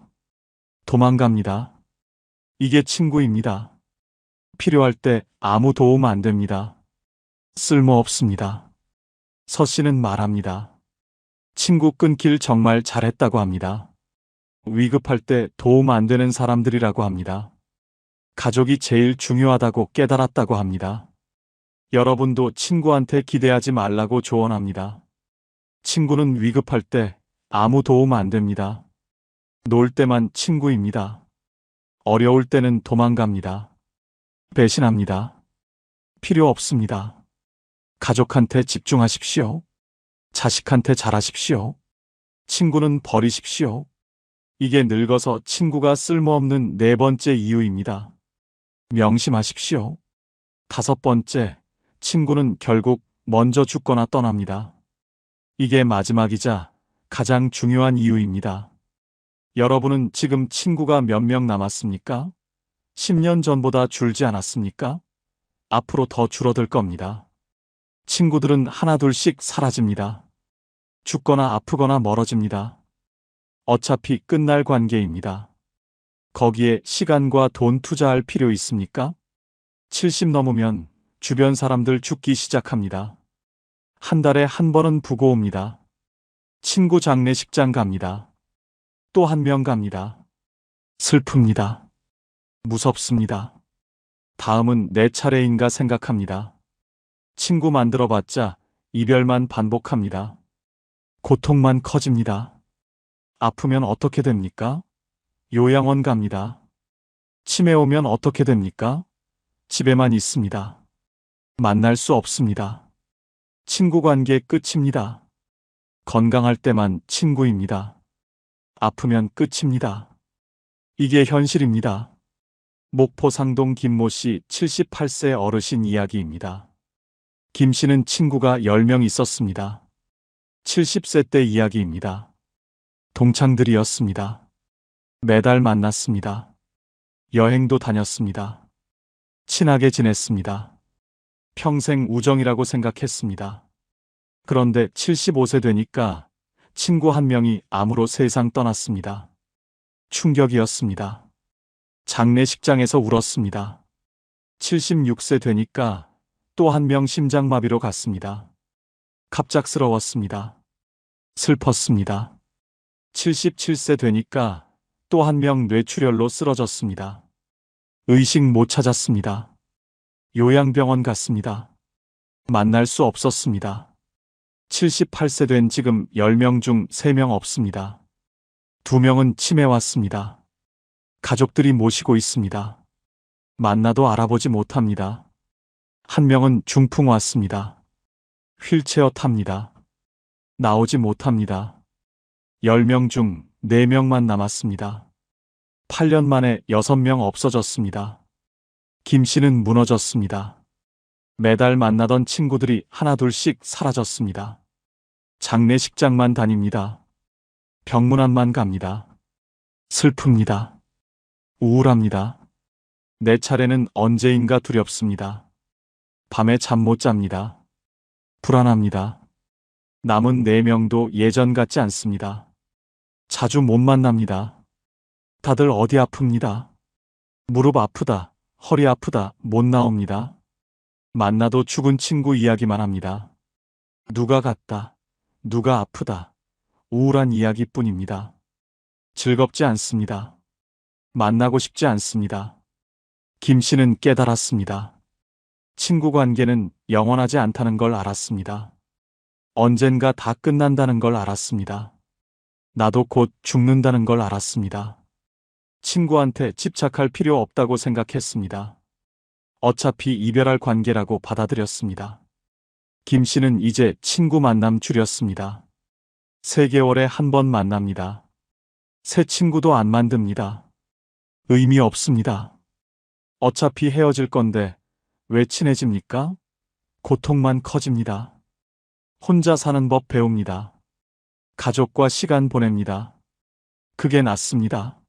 도망갑니다. 이게 친구입니다. 필요할 때 아무 도움 안 됩니다. 쓸모없습니다. 서 씨는 말합니다. 친구 끊길 정말 잘했다고 합니다. 위급할 때 도움 안 되는 사람들이라고 합니다. 가족이 제일 중요하다고 깨달았다고 합니다. 여러분도 친구한테 기대하지 말라고 조언합니다. 친구는 위급할 때 아무 도움 안 됩니다. 놀 때만 친구입니다. 어려울 때는 도망갑니다. 배신합니다. 필요 없습니다. 가족한테 집중하십시오. 자식한테 잘하십시오. 친구는 버리십시오. 이게 늙어서 친구가 쓸모없는 네 번째 이유입니다. 명심하십시오. 다섯 번째, 친구는 결국 먼저 죽거나 떠납니다. 이게 마지막이자 가장 중요한 이유입니다. 여러분은 지금 친구가 몇 명 남았습니까? 10년 전보다 줄지 않았습니까? 앞으로 더 줄어들 겁니다. 친구들은 하나둘씩 사라집니다. 죽거나 아프거나 멀어집니다. 어차피 끝날 관계입니다. 거기에 시간과 돈 투자할 필요 있습니까? 70 넘으면 주변 사람들 죽기 시작합니다. 한 달에 한 번은 부고 옵니다. 친구 장례식장 갑니다. 또 한 명 갑니다. 슬픕니다. 무섭습니다. 다음은 내 차례인가 생각합니다. 친구 만들어봤자 이별만 반복합니다. 고통만 커집니다. 아프면 어떻게 됩니까? 요양원 갑니다. 치매 오면 어떻게 됩니까? 집에만 있습니다. 만날 수 없습니다. 친구 관계 끝입니다. 건강할 때만 친구입니다. 아프면 끝입니다. 이게 현실입니다. 목포 상동 김모 씨 78세 어르신 이야기입니다. 김 씨는 친구가 10명 있었습니다. 70세 때 이야기입니다. 동창들이었습니다. 매달 만났습니다. 여행도 다녔습니다. 친하게 지냈습니다. 평생 우정이라고 생각했습니다. 그런데 75세 되니까 친구 한 명이 암으로 세상 떠났습니다. 충격이었습니다. 장례식장에서 울었습니다. 76세 되니까 또 한 명 심장마비로 갔습니다. 갑작스러웠습니다. 슬펐습니다. 77세 되니까 또 한 명 뇌출혈로 쓰러졌습니다. 의식 못 찾았습니다. 요양병원 갔습니다. 만날 수 없었습니다. 78세 된 지금 10명 중 3명 없습니다. 2명은 치매 왔습니다. 가족들이 모시고 있습니다. 만나도 알아보지 못합니다. 1명은 중풍 왔습니다. 휠체어 탑니다. 나오지 못합니다. 10명 중 4명만 남았습니다. 8년 만에 6명 없어졌습니다. 김 씨는 무너졌습니다. 매달 만나던 친구들이 하나둘씩 사라졌습니다. 장례식장만 다닙니다. 병문안만 갑니다. 슬픕니다. 우울합니다. 내 차례는 언제인가 두렵습니다. 밤에 잠 못 잡니다. 불안합니다. 남은 4명도 예전 같지 않습니다. 자주 못 만납니다. 다들 어디 아픕니다. 무릎 아프다, 허리 아프다, 못 나옵니다. 만나도 죽은 친구 이야기만 합니다. 누가 갔다, 누가 아프다, 우울한 이야기뿐입니다. 즐겁지 않습니다. 만나고 싶지 않습니다. 김 씨는 깨달았습니다. 친구 관계는 영원하지 않다는 걸 알았습니다. 언젠가 다 끝난다는 걸 알았습니다. 나도 곧 죽는다는 걸 알았습니다. 친구한테 집착할 필요 없다고 생각했습니다. 어차피 이별할 관계라고 받아들였습니다. 김 씨는 이제 친구 만남 줄였습니다. 3개월에 한 번 만납니다. 새 친구도 안 만듭니다. 의미 없습니다. 어차피 헤어질 건데 왜 친해집니까? 고통만 커집니다. 혼자 사는 법 배웁니다. 가족과 시간 보냅니다. 그게 낫습니다.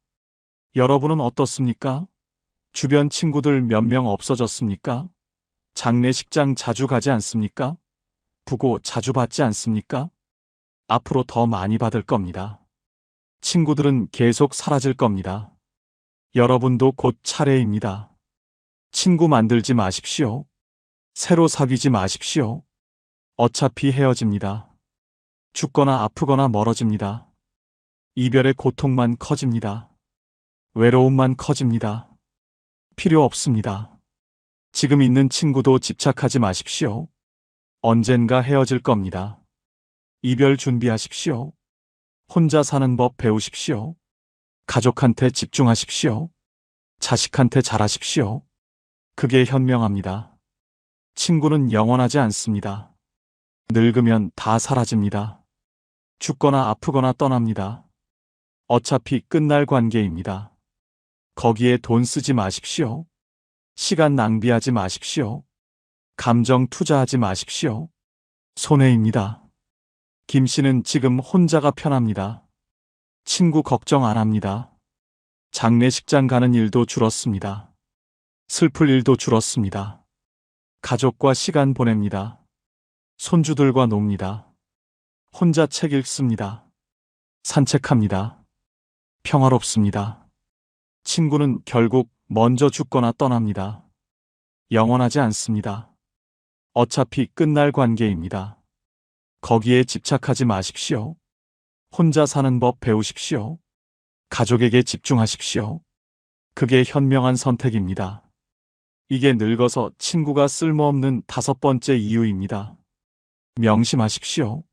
여러분은 어떻습니까? 주변 친구들 몇 명 없어졌습니까? 장례식장 자주 가지 않습니까? 부고 자주 받지 않습니까? 앞으로 더 많이 받을 겁니다. 친구들은 계속 사라질 겁니다. 여러분도 곧 차례입니다. 친구 만들지 마십시오. 새로 사귀지 마십시오. 어차피 헤어집니다. 죽거나 아프거나 멀어집니다. 이별의 고통만 커집니다. 외로움만 커집니다. 필요 없습니다. 지금 있는 친구도 집착하지 마십시오. 언젠가 헤어질 겁니다. 이별 준비하십시오. 혼자 사는 법 배우십시오. 가족한테 집중하십시오. 자식한테 잘하십시오. 그게 현명합니다. 친구는 영원하지 않습니다. 늙으면 다 사라집니다. 죽거나 아프거나 떠납니다. 어차피 끝날 관계입니다. 거기에 돈 쓰지 마십시오. 시간 낭비하지 마십시오. 감정 투자하지 마십시오. 손해입니다. 김 씨는 지금 혼자가 편합니다. 친구 걱정 안 합니다. 장례식장 가는 일도 줄었습니다. 슬플 일도 줄었습니다. 가족과 시간 보냅니다. 손주들과 놉니다. 혼자 책 읽습니다. 산책합니다. 평화롭습니다. 친구는 결국 먼저 죽거나 떠납니다. 영원하지 않습니다. 어차피 끝날 관계입니다. 거기에 집착하지 마십시오. 혼자 사는 법 배우십시오. 가족에게 집중하십시오. 그게 현명한 선택입니다. 이게 늙어서 친구가 쓸모없는 5번째 이유입니다. 명심하십시오.